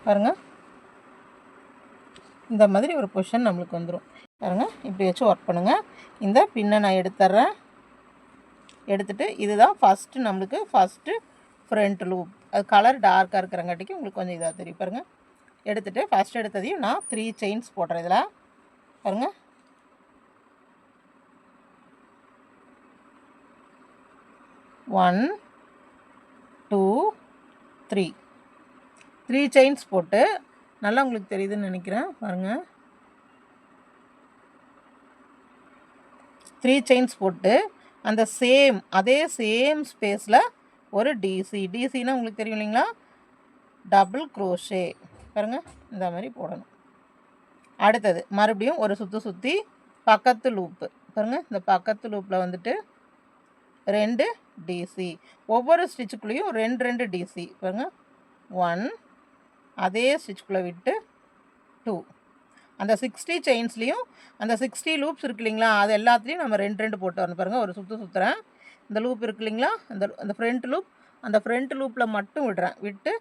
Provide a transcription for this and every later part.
பாருங்கள், இந்த மாதிரி ஒரு பொசிஷன் நம்மளுக்கு வந்துடும். பாருங்கள், இப்படி வச்சு ஒர்க் பண்ணுங்கள். இந்த பின்னை நான் எடுத்துட்றேன். எடுத்துகிட்டு இதுதான் நம்மளுக்கு ஃபஸ்ட்டு ஃப்ரண்ட் லூப். அது கலர் டார்க்காக இருக்கிறங்காட்டிக்கு உங்களுக்கு கொஞ்சம் இதாக தெரியும். பாருங்கள், எடுத்துகிட்டு ஃபஸ்ட் எடுத்ததையும் நான் 3 செயின்ஸ் போடுறேன். இதில் பாருங்கள், 1 2 3 செயின்ஸ் போட்டு, நல்லா உங்களுக்கு தெரியுதுன்னு நினைக்கிறேன். பாருங்கள், 3 செயின்ஸ் போட்டு அந்த அதே சேம் ஸ்பேஸில் ஒரு டிசினா உங்களுக்கு தெரியும் இல்லைங்களா, டபுள் க்ரோஷே. பாருங்கள், இந்த மாதிரி போடணும். அடுத்தது மறுபடியும் ஒரு சுற்றி பக்கத்து லூப்பு. பாருங்கள், இந்த பக்கத்து லூப்பில் வந்துட்டு 2 டிசி, ஒவ்வொரு ஸ்டிச்சுக்குள்ளேயும் 2 டிசி. பாருங்கள், 1, அதே ஸ்டிச்சுக்குள்ளே விட்டு 2. அந்த 60 செயின்ஸ்லேயும் அந்த 60 லூப்ஸ் இருக்கு இல்லைங்களா, அது எல்லாத்துலேயும் நம்ம 2 போட்டு வரணும். பாருங்கள், ஒரு சுற்றுறேன். இந்த லூப் இருக்கு இல்லைங்களா, அந்த ஃப்ரண்ட் லூப், அந்த ஃப்ரண்ட் லூப்பில் மட்டும் விட்டு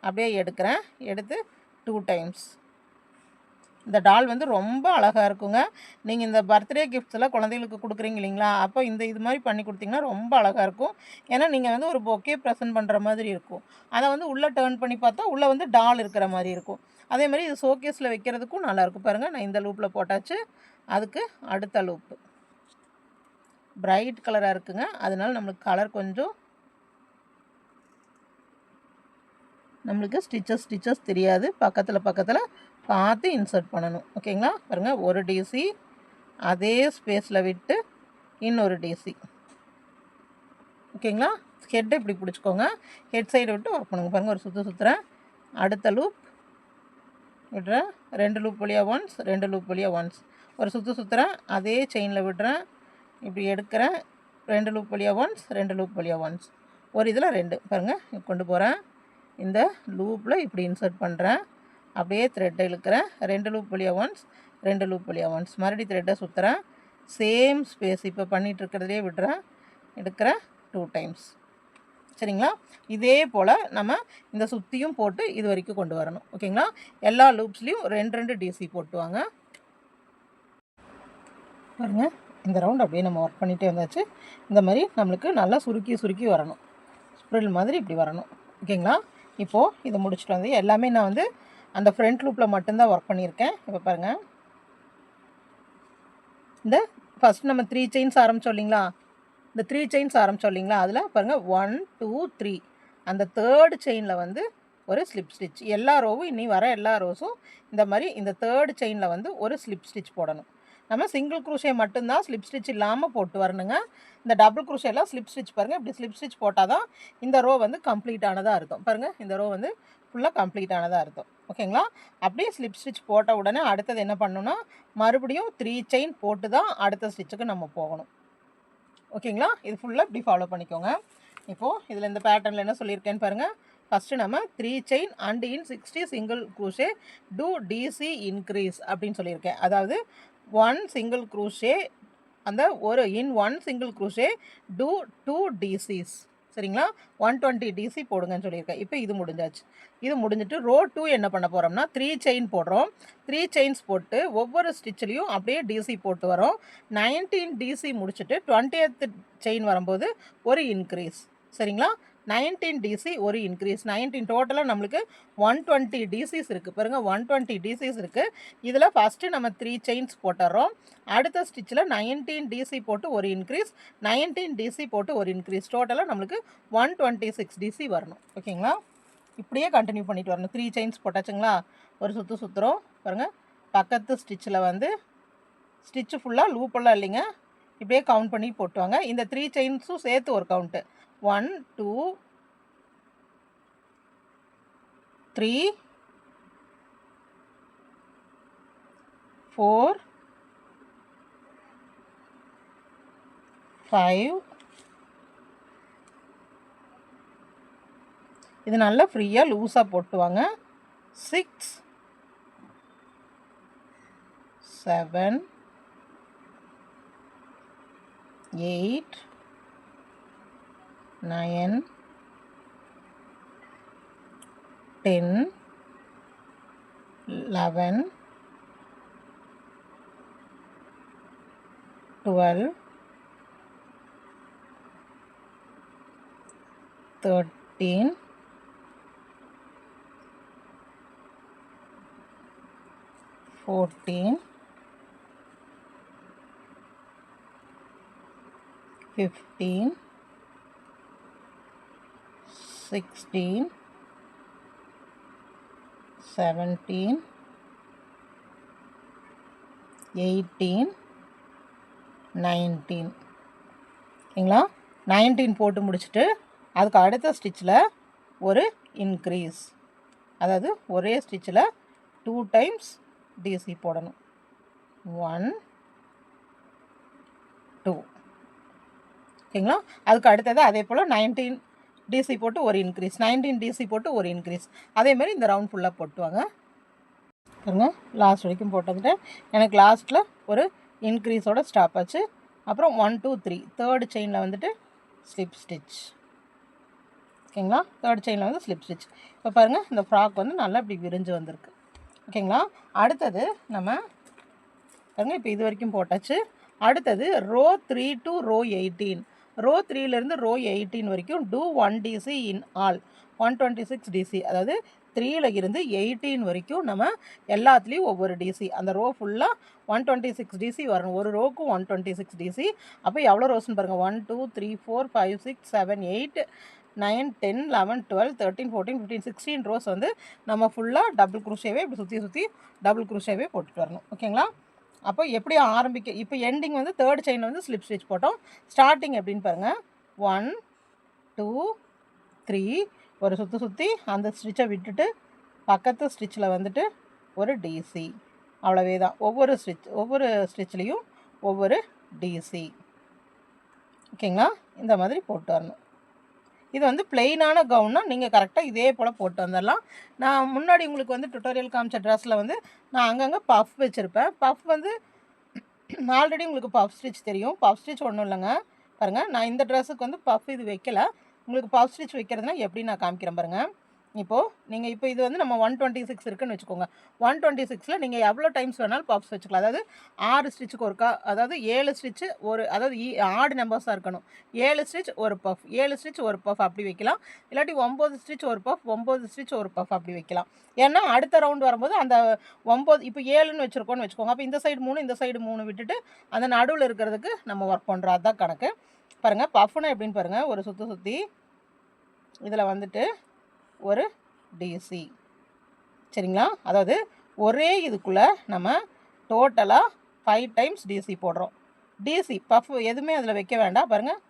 அப்படியே எடுக்கிறேன். எடுத்து 2 டைம்ஸ். இந்த டால் வந்து ரொம்ப அழகாக இருக்குங்க. நீங்கள் இந்த பர்த்டே கிஃப்ட்ஸ் எல்லாம் குழந்தைகளுக்கு கொடுக்குறீங்க இல்லைங்களா, அப்போ இது மாதிரி பண்ணி கொடுத்தீங்கன்னா ரொம்ப அழகாக இருக்கும். ஏன்னா நீங்கள் வந்து ஒரு பொக்கே ப்ரெசென்ட் பண்ணுற மாதிரி இருக்கும். அதை வந்து உள்ளே டர்ன் பண்ணி பார்த்தா உள்ளே வந்து டால் இருக்கிற மாதிரி இருக்கும். அதே மாதிரி இது ஷோகேஸில் வைக்கிறதுக்கும் நல்லாயிருக்கும். பாருங்கள், நான் இந்த லூப்பில் போட்டாச்சு. அதுக்கு அடுத்த லூப்பு பிரைட் கலராக இருக்குங்க. அதனால நம்மளுக்கு கலர் கொஞ்சம் நம்மளுக்கு ஸ்டிச்சஸ் தெரியாது. பக்கத்தில் பார்த்து இன்சர்ட் பண்ணணும். ஓகேங்களா, பாருங்கள், ஒரு டிசி அதே ஸ்பேஸில் விட்டு இன்னொரு டிசி. ஓகேங்களா, ஹெட்டை இப்படி பிடிச்சிக்கோங்க. ஹெட் சைடை விட்டு ஒர்க் பண்ணுங்க. பாருங்கள், ஒரு சுற்றுறேன். அடுத்த லூப் விடுறேன். 2 லூப் வழியாக ஒன்ஸ், 2 லூப் வழியாக ஒன்ஸ், ஒரு சுற்றுறேன். அதே செயினில் விடுறேன். இப்படி எடுக்கிறேன். 2 லூப் வழியாக ஒன்ஸ், 2 லூப் வழியாக ஒன்ஸ், ஒரு இதில் 2. பாருங்கள், கொண்டு போகிறேன். இந்த லூப்பில் இப்படி இன்சர்ட் பண்ணுறேன். அப்படியே த்ரெட்டை இழுக்கிறேன். 2 லூப் வழியாக ஒன்ஸ், 2 லூப் வழியாக ஒன்ஸ், மறுபடியும் த்ரெட்டை சுற்றுறேன். சேம் ஸ்பேஸ் இப்போ பண்ணிகிட்ருக்கிறதே விடுறேன். எடுக்கிறேன் 2 டைம்ஸ். சரிங்களா, இதே போல் நம்ம இந்த சுற்றியும் போட்டு இது வரைக்கும் கொண்டு வரணும். ஓகேங்களா, எல்லா லூப்ஸ்லேயும் 2 டிசி போட்டுவாங்க. பாருங்கள், இந்த ரவுண்ட் அப்படியே நம்ம ஒர்க் பண்ணிகிட்டே வந்தாச்சு. இந்த மாதிரி நம்மளுக்கு நல்லா சுருக்கி வரணும். ஸ்ப்ரில் மாதிரி இப்படி வரணும். ஓகேங்களா, இப்போது இதை முடிச்சுட்டு வந்து எல்லாமே நான் வந்து அந்த ஃப்ரண்ட் லூப்பில் மட்டும்தான் ஒர்க் பண்ணியிருக்கேன். இப்போ பாருங்கள், இந்த ஃபஸ்ட் நம்ம 3 செயின்ஸ் ஆரம்பித்தோம் இல்லைங்களா, இந்த 3 செயின்ஸ் ஆரம்பித்தோம் இல்லைங்களா, அதில் பாருங்கள் 1 2 3 அந்த 3rd செயினில் வந்து ஒரு ஸ்லிப் ஸ்டிச். எல்லா ரோவும் இனி வர எல்லா ரோஸும் இந்த மாதிரி இந்த 3rd செயினில் வந்து ஒரு ஸ்லிப் ஸ்டிச் போடணும். நம்ம சிங்கிள் குரூஷே மட்டும்தான் ஸ்லிப் ஸ்டிச் இல்லாமல் போட்டு வரணுங்க. இந்த டபுள் குரூஷேலாம் ஸ்லிப் ஸ்டிச் பாருங்கள், இப்படி ஸ்லிப் ஸ்டிச் போட்டால் தான் இந்த ரோ வந்து கம்ப்ளீட் ஆனதாக அர்த்தம். பாருங்கள், இந்த ரோ வந்து ஃபுல்லாக கம்ப்ளீட் ஆனதாக அர்த்தம். ஓகேங்களா, அப்படியே ஸ்லிப் ஸ்டிச் போட்ட உடனே அடுத்தது என்ன பண்ணணும்னா மறுபடியும் 3 செயின் போட்டு தான் அடுத்த ஸ்டிச்சுக்கு நம்ம போகணும். ஓகேங்களா, இது ஃபுல்லாக இப்படி ஃபாலோ பண்ணிக்கோங்க. இப்போது இதில் இந்த பேட்டர்னில் என்ன சொல்லியிருக்கேன்னு பாருங்கள். ஃபஸ்ட்டு நம்ம 3 chain and in 60 single crochet two DC increase அப்படின்னு சொல்லியிருக்கேன். அதாவது 1 சிங்கிள் க்ரூஷே அந்த ஒரு in 1 single crochet to 2 DCs. சரிங்களா, 120 டிசி போடுங்கன்னு சொல்லியிருக்கேன். இப்போ இது முடிஞ்சாச்சு. இது முடிஞ்சிட்டு ரோ 2 என்ன பண்ண போகிறோம்னா 3 செயின் போடுறோம். 3 செயின்ஸ் போட்டு ஒவ்வொரு ஸ்டிச்சிலையும் அப்படியே டிசி போட்டு வரோம். 19 டிசி முடிச்சுட்டு 20th செயின் வரும்போது ஒரு இன்க்ரீஸ். சரிங்களா, 19 டிசி ஒரு இன்க்ரீஸ். 19 டோட்டலாக நம்மளுக்கு 120 டிசிஸ் இருக்குது. பாருங்கள், 120 டிசிஸ் இருக்குது. இதில் ஃபஸ்ட்டு நம்ம 3 செயின்ஸ் போட்டுறோம். அடுத்த ஸ்டிச்சில் 19 டிசி போட்டு ஒரு இன்க்ரீஸ், 19 டிசி போட்டு ஒரு இன்க்ரீஸ், டோட்டலாக நம்மளுக்கு 126 டிசி வரணும். ஓகேங்களா, இப்படியே கண்டினியூ பண்ணிட்டு வரணும். 3 செயின்ஸ் போட்டாச்சுங்களா, ஒரு சுற்றுறோம். பாருங்கள், பக்கத்து ஸ்டிச்சில் வந்து ஸ்டிச்சு ஃபுல்லாக லூப்பெல்லாம் இல்லைங்க, இப்படியே கவுண்ட் பண்ணி போட்டுவாங்க. இந்த 3 செயின்ஸும் சேர்த்து ஒரு கவுண்ட்டு 1 2 3 4 5. இது நல்லா ஃப்ரீயாக லூஸாக போட்டுவாங்க. 6 7 8 9 10 11, 12, 13, 14, 15, 16, 17, 18, 19. ஓகேங்களா? 19 போட்டு முடிச்சுட்டு அதுக்கு அடுத்த ஸ்டிச்சில் ஒரு இன்க்ரீஸ், அதாவது ஒரே ஸ்டிச்சில் 2 டைம்ஸ் டிசி போடணும். 1, 2. ஓகேங்களா? அதுக்கு அடுத்தது அதே போல் 19 டிசி போட்டு ஒரு இன்க்ரீஸ், 19 டிசி போட்டு ஒரு இன்க்ரீஸ், அதேமாதிரி இந்த ரவுண்ட் ஃபுல்லாக போட்டுவாங்க. பாருங்க, லாஸ்ட் வரைக்கும் போட்டதுட்டு எனக்கு லாஸ்ட்டில் ஒரு இன்க்ரீஸோட ஸ்டாப் ஆச்சு. அப்புறம் 1, 2, 3 தேர்டு செயினில் வந்துட்டு ஸ்லிப் ஸ்டிச். ஓகேங்களா? தேர்ட் செயினில் வந்து ஸ்லிப் ஸ்டிச். இப்போ பாருங்கள், இந்த ஃப்ராக் வந்து நல்லா இப்படி விரிஞ்சு வந்திருக்கு. ஓகேங்களா? அடுத்தது நம்ம பாருங்கள், இப்போ இது வரைக்கும் போட்டாச்சு. அடுத்தது ரோ 3 to ரோ 18. ரோ 3லேருந்து ரோ 18 வரைக்கும் two 1 DC in all 126 DC. அதாவது 3ல் இருந்து 18 வரைக்கும் நம்ம எல்லாத்துலேயும் ஒவ்வொரு டிசி, அந்த ரோ ஃபுல்லாக 126 டிசி வரணும். ஒரு ரோக்கும் 126 டிசி. அப்போ எவ்வளோ ரோஸ்ன்னு பாருங்கள், 1, 2, 3, 4, 5, 6, 7, 8, 9, 10, 11, 12, 13, 14, 15, 16 ரோஸ் வந்து நம்ம ஃபுல்லாக டபுள் குரூஷேவே இப்படி சுற்றி சுற்றி டபுள் குரூஷேவே போட்டுட்டு வரணும். ஓகேங்களா? அப்போ எப்படி ஆரம்பிக்க, இப்போ எண்டிங் வந்து தேர்ட் செயினில் வந்து ஸ்லிப் ஸ்டிச் போட்டோம். ஸ்டார்டிங் எப்படின்னு பாருங்கள், 1, 2, 3 ஒரு சுற்றி அந்த ஸ்டிச்சை விட்டுட்டு பக்கத்து ஸ்டிச்சில் வந்துட்டு ஒரு டிசி. அவ்வளவே தான். ஒவ்வொரு ஸ்டிச்லேயும் ஒவ்வொரு டிசி. ஓகேங்களா? இந்த மாதிரி போட்டு வரணும். இது வந்து பிளெயினான கவுன்னா நீங்கள் கரெக்டாக இதே போல் போட்டு வந்துடலாம். நான் முன்னாடி உங்களுக்கு வந்து டுட்டோரியல் காமிச்ச ட்ரெஸ்ஸில் வந்து நான் அங்கங்கே பஃப் வச்சுருப்பேன். பஃப் வந்து ஆல்ரெடி உங்களுக்கு பஃப் ஸ்டிச் தெரியும். பஃப் ஸ்டிச் ஒன்றும் இல்லைங்க. பாருங்கள், நான் இந்த ட்ரெஸ்ஸுக்கு வந்து பஃப் இது வைக்கல. உங்களுக்கு பஃப் ஸ்டிச் வைக்கிறதுனா எப்படி நான் காமிக்கிறேன் பாருங்கள். இப்போது நீங்கள் இப்போ இது வந்து நம்ம 126 இருக்குன்னு வச்சுக்கோங்க. 126ல் நீங்கள் எவ்வளோ டைம்ஸ் வேணாலும் பஃப்ஸ் வச்சுக்கலாம். அதாவது 6 ஸ்டிச்சுக்கு ஒருக்கா, அதாவது 7 ஸ்டிச்சு ஒரு, அதாவது ஆடு நம்பர்ஸாக இருக்கணும். 7 ஸ்டிச் ஒரு பஃப், 7 ஸ்டிச் ஒரு பஃப் அப்படி வைக்கலாம். இல்லாட்டி 9 ஸ்டிச் ஒரு பஃப், 9 ஸ்டிச் ஒரு பஃப் அப்படி வைக்கலாம். ஏன்னா அடுத்த ரவுண்ட் வரும்போது அந்த 9 இப்போ 7ன்னு வச்சுருக்கோன்னு வச்சுக்கோங்க. அப்போ இந்த சைடு 3 இந்த சைடு 3 விட்டுட்டு அந்த நடுவில் இருக்கிறதுக்கு நம்ம ஒர்க் பண்ணுறோம். அதுதான் கணக்கு. பாருங்கள், பஃப்னா எப்படின்னு பாருங்கள், ஒரு சுற்றி இதில் வந்துட்டு ஒரு டிசி. சரிங்களா? அதாவது ஒரே இதுக்குள்ளே நம்ம டோட்டலாக 5 டைம்ஸ் டிசி போடுறோம். டிசி பஃப் எதுவுமே அதில் வைக்க வேண்டாம். பாருங்கள்,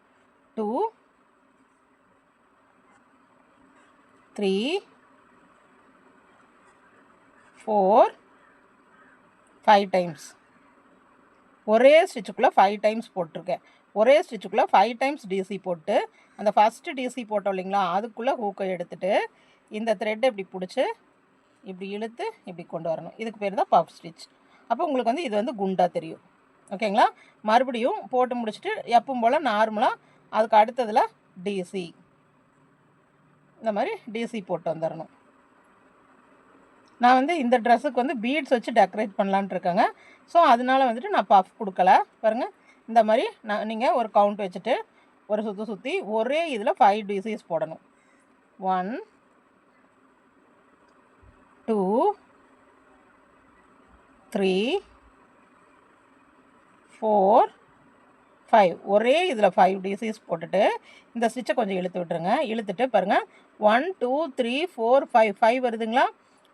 2, 3, 4, 5 டைம்ஸ். ஒரே ஸ்டிச்சுக்குள்ளே 5 டைம்ஸ் போட்டிருக்கேன். ஒரே ஸ்டிச்சுக்குள்ளே 5 டைம்ஸ் டிசி போட்டு அந்த ஃபஸ்ட்டு டிசி போட்டோம் இல்லைங்களா, அதுக்குள்ளே ஹூக்கை எடுத்துகிட்டு இந்த த்ரெட்டை இப்படி பிடிச்சி இப்படி இழுத்து இப்படி கொண்டு வரணும். இதுக்கு பேர் தான் பஃப் ஸ்டிச். அப்போ உங்களுக்கு வந்து இது வந்து குண்டாக தெரியும். ஓகேங்களா? மறுபடியும் போட்டு முடிச்சுட்டு எப்பவும் போல் நார்மலாக அதுக்கு அடுத்ததில் டிசி, இந்த மாதிரி டிசி போட்டு வந்துடணும். நான் வந்து இந்த ட்ரெஸ்ஸுக்கு வந்து பீட்ஸ் வச்சு டெக்கரேட் பண்ணலான்ட்டு இருக்கேங்க. ஸோ அதனால் வந்துட்டு நான் பஃப் கொடுக்கல. பாருங்கள், இந்த மாதிரி நீங்கள் ஒரு கவுண்ட் வச்சுட்டு ஒரு சுற்றி ஒரே இதில் 5 டிசிஸ் போடணும். 1, 2, 3, 4, 5 ஒரே இதில் 5 டிசிஸ் போட்டுட்டு இந்த ஸ்டிச்சை கொஞ்சம் இழுத்து விட்டுருங்க. இழுத்துட்டு பாருங்கள், 1, 2, 3, 4, 5 வருதுங்களா?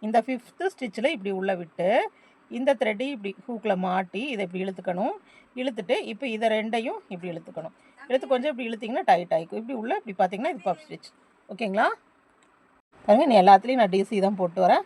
இந்த 5th ஸ்டிச்சில் இப்படி உள்ளே விட்டு இந்த த்ரெட்டி இப்படி ஹூக்கில் மாட்டி இதை இப்படி இழுத்துக்கணும். இழுத்துட்டு இப்போ இதை ரெண்டையும் இப்படி இழுத்துக்கணும். இழுத்து கொஞ்சம் இப்படி இழுத்திங்கன்னா டைட் ஆகிக்கும். இப்படி உள்ள இப்படி பார்த்தீங்கன்னா இது பஃப் ஸ்டிச். ஓகேங்களா? பாருங்கள், நீ எல்லாத்துலேயும் நான் டிசி தான் போட்டு வரேன்.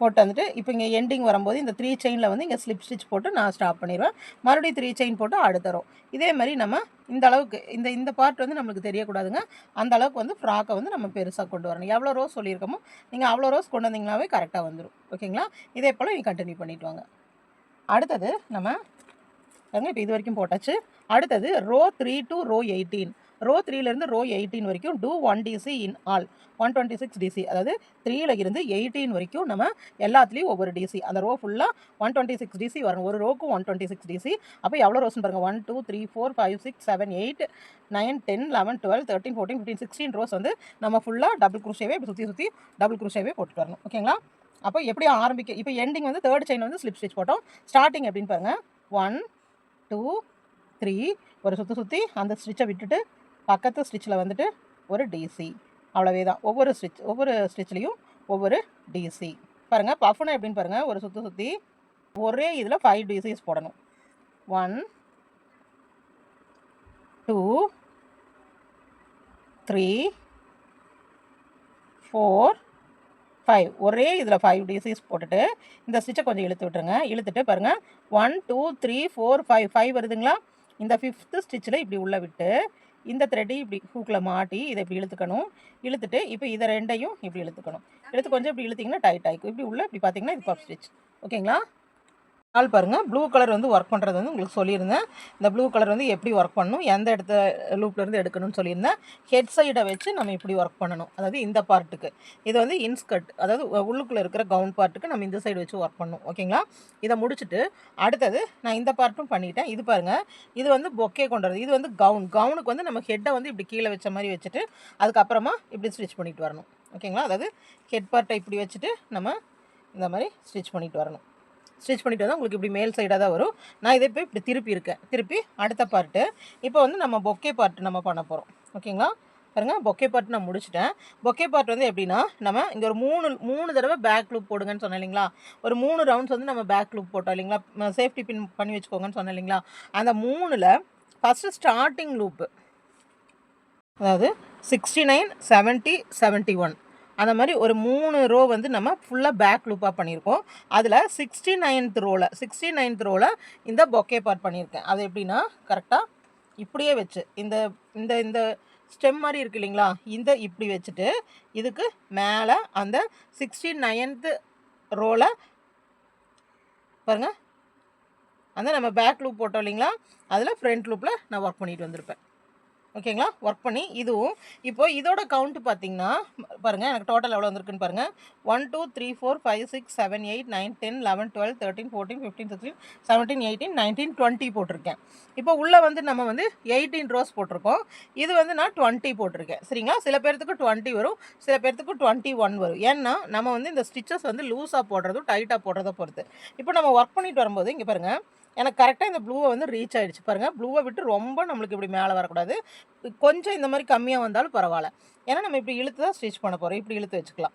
போட்டு வந்துட்டு இப்போ இங்கே எண்டிங் வரும்போது இந்த 3 செயினில் வந்து இங்கே ஸ்லிப் ஸ்டிச் போட்டு நான் ஸ்டாப் பண்ணிடுவேன். மறுபடியும் 3 செயின் போட்டு அடுத்த ரோ. இதே மாதிரி நம்ம இந்த அளவுக்கு இந்த பார்ட் வந்து நம்மளுக்கு தெரியக்கூடாதுங்க. அந்த அளவுக்கு வந்து ஃப்ராக்கை வந்து நம்ம பெருசாக கொண்டு வரணும். எவ்வளோ ரோஸ் சொல்லியிருக்கோமோ நீங்கள் அவ்வளோ ரோஸ் கொண்டு வந்தீங்கன்னாவே கரெக்டாக வந்துடும். ஓகேங்களா? இதே போல் நீங்கள் கண்டினியூ பண்ணிட்டு வாங்க. அடுத்தது நம்ம பாருங்க, இப்போ இது வரைக்கும் போட்டாச்சு. அடுத்தது ரோ 3 to ரோ 18. ரோ 3லேருந்து ரோ 18 வரைக்கும் two 1 DC in all 126 DC. அதாவது 3ல இருந்து 18 வரைக்கும் நம்ம எல்லாத்துலேயும் ஒவ்வொரு DC. அந்த ரோ ஃபுல்லாக 126 DC வரணும். ஒரு ரோக்கு 126 DC. அப்போ எவ்வளோ ரோஸ்ன்னு பாருங்கள், 1 2 3 4 5 6 7 8 9 10 11 12 13 14 15 16 ரோஸ் வந்து நம்ம ஃபுல்லாக டபுள் குரோஷேவே இப்படி சுற்றி சுற்றி டபுள் குரோஷேவே போட்டு வரணும். ஓகேங்களா? அப்போ எப்படி ஆரம்பிக்க, இப்போ எண்டிங் வந்து தேர்ட் செயின் வந்து ஸ்லிப் ஸ்டிச் போட்டோம். ஸ்டார்டிங் எப்படின்னு பாருங்கள், 1 2 3 ஒரு சுற்றி அந்த ஸ்டிச்சை விட்டுட்டு பக்கத்து ஸ்டிச்சில் வந்துட்டு ஒரு டிசி. அவ்வளவே தான். ஒவ்வொரு ஸ்டிச்லேயும் ஒவ்வொரு டிசி. பாருங்கள் பஃப்னா எப்படின்னு பாருங்கள், ஒரு சுற்றி ஒரே இதில் 5 டிசிஸ் போடணும். 1 2 3 4 5 ஒரே இதில் 5 டிசிஸ் போட்டுட்டு இந்த ஸ்டிச்சை கொஞ்சம் இழுத்து விட்டுருங்க. இழுத்துட்டு பாருங்கள் 1 2 3 4 5 வருதுங்களா? இந்த 5th ஸ்டிச்சில் இப்படி உள்ளே விட்டு இந்த த்ரெட்டை இப்படி ஹூக்கில் மாட்டி இதை இப்படி இழுத்துக்கணும். இழுத்துட்டு இப்போ இதை ரெண்டையும் இப்படி இழுத்துக்கணும். கொஞ்சம் இப்படி இழுத்திங்கன்னா டைட் ஆகிக்கும். இப்படி உள்ள இப்படி பார்த்தீங்கன்னா இது பஃப் ஸ்டிச். ஓகேங்களா? ஆள் பாருங்கள், ப்ளூ கலர் வந்து ஒர்க் பண்ணுறது வந்து உங்களுக்கு சொல்லியிருந்தேன். இந்த ப்ளூ கலர் வந்து எப்படி ஒர்க் பண்ணணும், எந்த இடத்த லூப்லேருந்து எடுக்கணும்னு சொல்லியிருந்தேன். ஹெட் சைடை வச்சு நம்ம இப்படி ஒர்க் பண்ணணும். அதாவது இந்த பார்ட்டுக்கு இது வந்து இன்ஸ்கர்ட், அதாவது உள்ளுக்குள்ளே இருக்கிற கவுன் பார்ட்டுக்கு நம்ம இந்த சைடு வச்சு ஒர்க் பண்ணணும். ஓகேங்களா? இதை முடிச்சுட்டு அடுத்தது நான் இந்த பார்ட்டும் பண்ணிட்டேன். இது பாருங்கள், இது வந்து பொக்கே கொண்டு வரது. இது வந்து கவுனுக்கு வந்து நம்ம ஹெட்டை வந்து இப்படி கீழே வச்ச மாதிரி வச்சுட்டு அதுக்கப்புறமா இப்படி ஸ்டிச் பண்ணிட்டு வரணும். ஓகேங்களா? அதாவது ஹெட் பார்ட்டை இப்படி வச்சுட்டு நம்ம இந்த மாதிரி ஸ்டிச் பண்ணிட்டு வரணும். ஸ்டிச் பண்ணிட்டு வந்தால் உங்களுக்கு இப்படி மேல் சைடாக தான் வரும். நான் இதை இப்போ இப்படி திருப்பி அடுத்த பார்ட்டு இப்போ வந்து நம்ம பொக்கே பார்ட்டு நம்ம பண்ண போகிறோம். ஓகேங்களா? பாருங்கள், பொக்கே பார்ட் நான் முடிச்சிட்டேன். பொக்கே பார்ட் வந்து எப்படின்னா, நம்ம இங்கே ஒரு மூணு தடவை பேக் லூப் போடுங்கன்னு சொன்னேன் இல்லைங்களா? ஒரு 3 ரவுண்ட்ஸ் வந்து நம்ம பேக் லூப் போட்டோம் இல்லைங்களா? சேஃப்டி பின் பண்ணி வச்சுக்கோங்கன்னு சொன்னேன் இல்லைங்களா? அந்த 3ல் ஃபஸ்ட்டு ஸ்டார்டிங் லூப்பு, அதாவது 69 70 71 அந்த மாதிரி ஒரு 3 ரோ வந்து நம்ம ஃபுல்லாக பேக் லூப்பாக பண்ணியிருக்கோம். அதில் 69th ரோவில் இந்த பொக்கே பார்ட் பண்ணியிருக்கேன். அது எப்படின்னா, கரெக்டாக இப்படியே வச்சு இந்த இந்த இந்த ஸ்டெம் மாதிரி இருக்குது இல்லைங்களா, இந்த இப்படி வச்சுட்டு இதுக்கு மேலே அந்த 69th ரோவில் பாருங்கள், அந்த நம்ம பேக் லூப் போட்டோம் இல்லைங்களா, அதில் ஃப்ரண்ட் லூப்பில் நான் ஒர்க் பண்ணிட்டு வந்திருப்பேன். ஓகேங்களா? ஒர்க் பண்ணி இதுவும் இப்போ இதோட கவுண்ட் பார்த்தீங்கன்னா பாருங்கள், எனக்கு டோட்டல் எவ்வளோ வந்திருக்குன்னு பாருங்கள். 1 2 3 4 5 6 7 8 9 10 11 12 13 14 15 16 17 18 19 20 போட்டிருக்கேன். இப்போ உள்ளே வந்து நம்ம வந்து 18 ரோஸ் போட்டிருக்கோம். இது வந்து நான் 20 போட்டிருக்கேன். சரிங்களா? சில பேர்த்துக்கு 20 வரும், சில பேர்த்துக்கு 21 வரும். ஏன்னா நம்ம வந்து இந்த ஸ்டிச்சஸ் வந்து லூஸாக போடுறதும் டைட்டாக போடுறதை பொறுத்து. இப்போ நம்ம ஒர்க் பண்ணிட்டு வரும்போது இங்கே பாருங்கள், எனக்கு கரெக்டாக இந்த ப்ளூவை வந்து ரீச் ஆகிடுச்சு. பாருங்கள், ப்ளூவை விட்டு ரொம்ப நம்மளுக்கு இப்படி மேலே வரக்கூடாது, கொஞ்சம் இந்த மாதிரி கம்மியாக வந்தாலும் பரவாயில்ல. ஏன்னா நம்ம இப்படி இழுத்து தான் ஸ்டிச் பண்ண போகிறோம். இப்படி இழுத்து வச்சுக்கலாம்.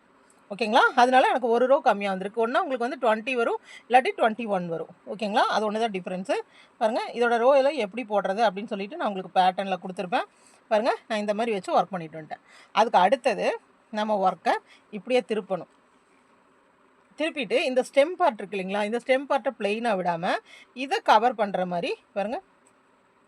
ஓகேங்களா? அதனால எனக்கு ஒரு ரோ கம்மியாக வந்திருக்கு. ஒன்றா உங்களுக்கு வந்து 20 வரும், இல்லாட்டி 21 வரும். ஓகேங்களா? அது ஒன்று தான் டிஃப்ரென்ஸு. பாருங்கள், இதோட ரோ எல்லாம் எப்படி போடுறது அப்படின்னு சொல்லிட்டு நான் உங்களுக்கு பேட்டர்னில் கொடுத்துருப்பேன். பாருங்கள், நான் இந்த மாதிரி வச்சு ஒர்க் பண்ணிட்டு வந்துட்டேன். அதுக்கு அடுத்தது நம்ம ஒர்க்கை இப்படியே திருப்பணும். திருப்பிட்டு இந்த ஸ்டெம் பார்ட் இருக்கு இல்லைங்களா, இந்த ஸ்டெம் பார்ட்டை பிளெயினாக விடாமல் இதை கவர் பண்ணுற மாதிரி பாருங்கள்,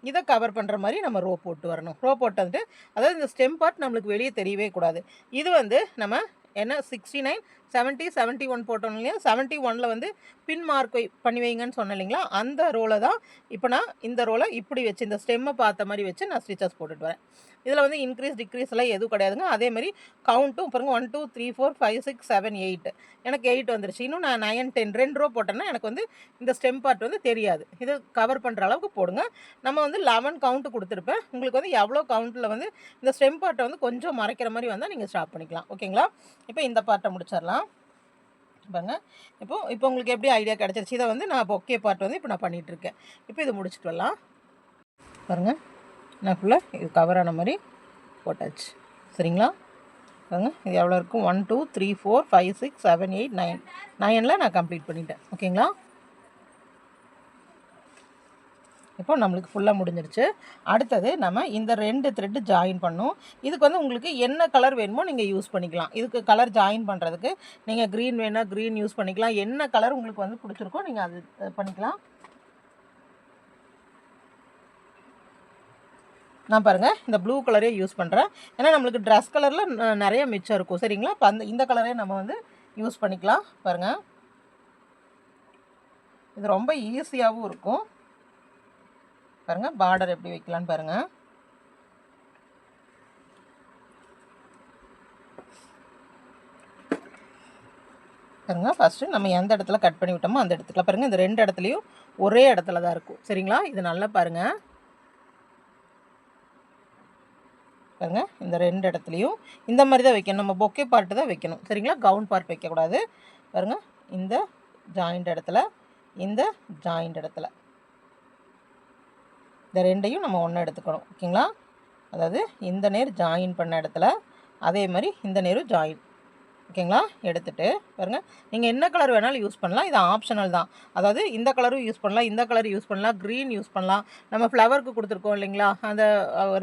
இதை கவர் பண்ணுற மாதிரி நம்ம ரோ போட்டு வரணும். ரோ போட்டு வந்துட்டு, அதாவது இந்த ஸ்டெம் பார்ட் நம்மளுக்கு வெளியே தெரியவே கூடாது. இது வந்து நம்ம என்ன 69 70 71 போட்டோம் இல்லையா, 71ல் வந்து பின் மார்க் பண்ணி வைங்கன்னு சொன்னேன் இல்லைங்களா, அந்த ரோவில் தான் இப்போ நான் இந்த ரோவில் இப்படி வச்சு இந்த ஸ்டெம்மை பார்த்த மாதிரி வச்சு நான் ஸ்டிச்சஸ் போட்டுட்டு வரேன். இதில் வந்து இன்க்ரீஸ் டிக்ரீஸ் எல்லாம் எதுவும் கிடையாதுங்க. அதேமாதிரி கவுண்ட்டும் பாருங்கள், 1 2 3 4 5 6 7 8 எனக்கு 8 வந்துருச்சு. இன்னும் நான் 9 10 2 ரோ போட்டேன்னா எனக்கு வந்து இந்த ஸ்டெம் பார்ட் வந்து தெரியாது. இது கவர் பண்ணுற அளவுக்கு போடுங்க. நம்ம வந்து 11 கவுண்ட்டு கொடுத்துருப்பேன். உங்களுக்கு வந்து எவ்வளோ கவுண்ட்டில் வந்து இந்த ஸ்டெம் பார்ட்டை வந்து கொஞ்சம் மறைக்கிற மாதிரி வந்தால் நீங்கள் ஸ்டாப் பண்ணிக்கலாம். ஓகேங்களா? இப்போ இந்த பார்ட்டை முடிச்சிடலாம். பாருங்க, இப்போ உங்களுக்கு எப்படி ஐடியா கிடச்சிருச்சு. இதை வந்து நான் பொக்கே பார்ட் வந்து இப்போ நான் பண்ணிகிட்ருக்கேன். இப்போ இது முடிச்சுட்டு வரலாம். பாருங்கள், நான் ஃபுல்லாக இது கவர் ஆன மாதிரி போட்டாச்சு. சரிங்களா? பாருங்கள், இது எவ்வளோ இருக்கும், 1 2 3 4 5 6 7 8 9 9ல் நான் கம்ப்ளீட் பண்ணிட்டேன். ஓகேங்களா? இப்போ நம்மளுக்கு ஃபுல்லாக முடிஞ்சிருச்சு. அடுத்தது நம்ம இந்த 2 த்ரெட்டு ஜாயின் பண்ணணும். இதுக்கு வந்து உங்களுக்கு என்ன கலர் வேணுமோ நீங்கள் யூஸ் பண்ணிக்கலாம். இதுக்கு கலர் ஜாயின் பண்ணுறதுக்கு நீங்கள் க்ரீன் வேணால் க்ரீன் யூஸ் பண்ணிக்கலாம். என்ன கலர் உங்களுக்கு வந்து பிடிச்சிருக்கோ நீங்கள் அது பண்ணிக்கலாம். நான் பாருங்கள், இந்த ப்ளூ கலரே யூஸ் பண்ணுறேன். ஏன்னா நம்மளுக்கு ட்ரெஸ் கலரில் நிறைய மிச்சம் இருக்கும். சரிங்களா? இப்போ இந்த கலரே நம்ம வந்து யூஸ் பண்ணிக்கலாம். பாருங்கள், இது ரொம்ப ஈஸியாகவும் இருக்கும். பாருங்கள், பார்டர் எப்படி வைக்கலான்னு பாருங்கள். பாருங்கள், ஃபஸ்ட்டு நம்ம எந்த இடத்துல கட் பண்ணி விட்டோமோ அந்த இடத்துல பாருங்கள், இந்த 2 இடத்துலையும் ஒரே இடத்துல தான் இருக்கும். சரிங்களா? இது நல்லா பாருங்கள். பாருங்கள், இந்த 2 இடத்துலையும் இந்த மாதிரி தான் வைக்கணும். நம்ம பொக்கே பார்ட்டு தான் வைக்கணும். சரிங்களா? கவுன் பார்ட் வைக்கக்கூடாது. பாருங்கள், இந்த ஜாயிண்ட் இடத்துல, இந்த ஜாயிண்ட் இடத்துல இந்த 2ஐயும் நம்ம ஒன்று எடுத்துக்கணும். ஓகேங்களா? அதாவது இந்த நேர் ஜாயின் பண்ண இடத்துல அதே மாதிரி இந்த நேரும் ஜாயின். ஓகேங்களா? எடுத்துகிட்டு பாருங்கள், நீங்கள் என்ன கலர் வேணாலும் யூஸ் பண்ணலாம். இது ஆப்ஷனல் தான். அதாவது இந்த கலரும் யூஸ் பண்ணலாம், இந்த கலர் யூஸ் பண்ணலாம், க்ரீன் யூஸ் பண்ணலாம். நம்ம ஃப்ளவருக்கு கொடுத்துருக்கோம் இல்லைங்களா, அந்த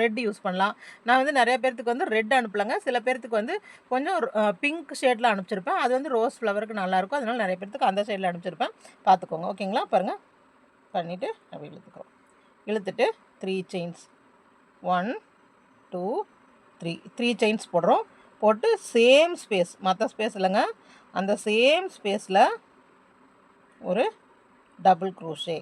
ரெட் யூஸ் பண்ணலாம். நான் வந்து நிறைய பேர்த்துக்கு வந்து ரெட் அனுப்பலைங்க. சில பேர்த்துக்கு வந்து கொஞ்சம் பிங்க் ஷேடில் அனுப்பிச்சிருப்பேன். அது வந்து ரோஸ் ஃப்ளவருக்கு நல்லாயிருக்கும். அதனால் நிறைய பேர்த்துக்கு அந்த ஷேடில் அனுப்பிச்சிருப்பேன். பார்த்துக்கோங்க. ஓகேங்களா? பாருங்கள், பண்ணிவிட்டு அப்படி இழுத்துக்கிறோம். இழுத்துட்டு 3 செயின்ஸ் 1 2 3 செயின்ஸ் போடுறோம். போட்டு சேம் ஸ்பேஸ், மற்ற ஸ்பேஸ் இல்லைங்க, அந்த சேம் ஸ்பேஸில் ஒரு டபுள் க்ரோஷே.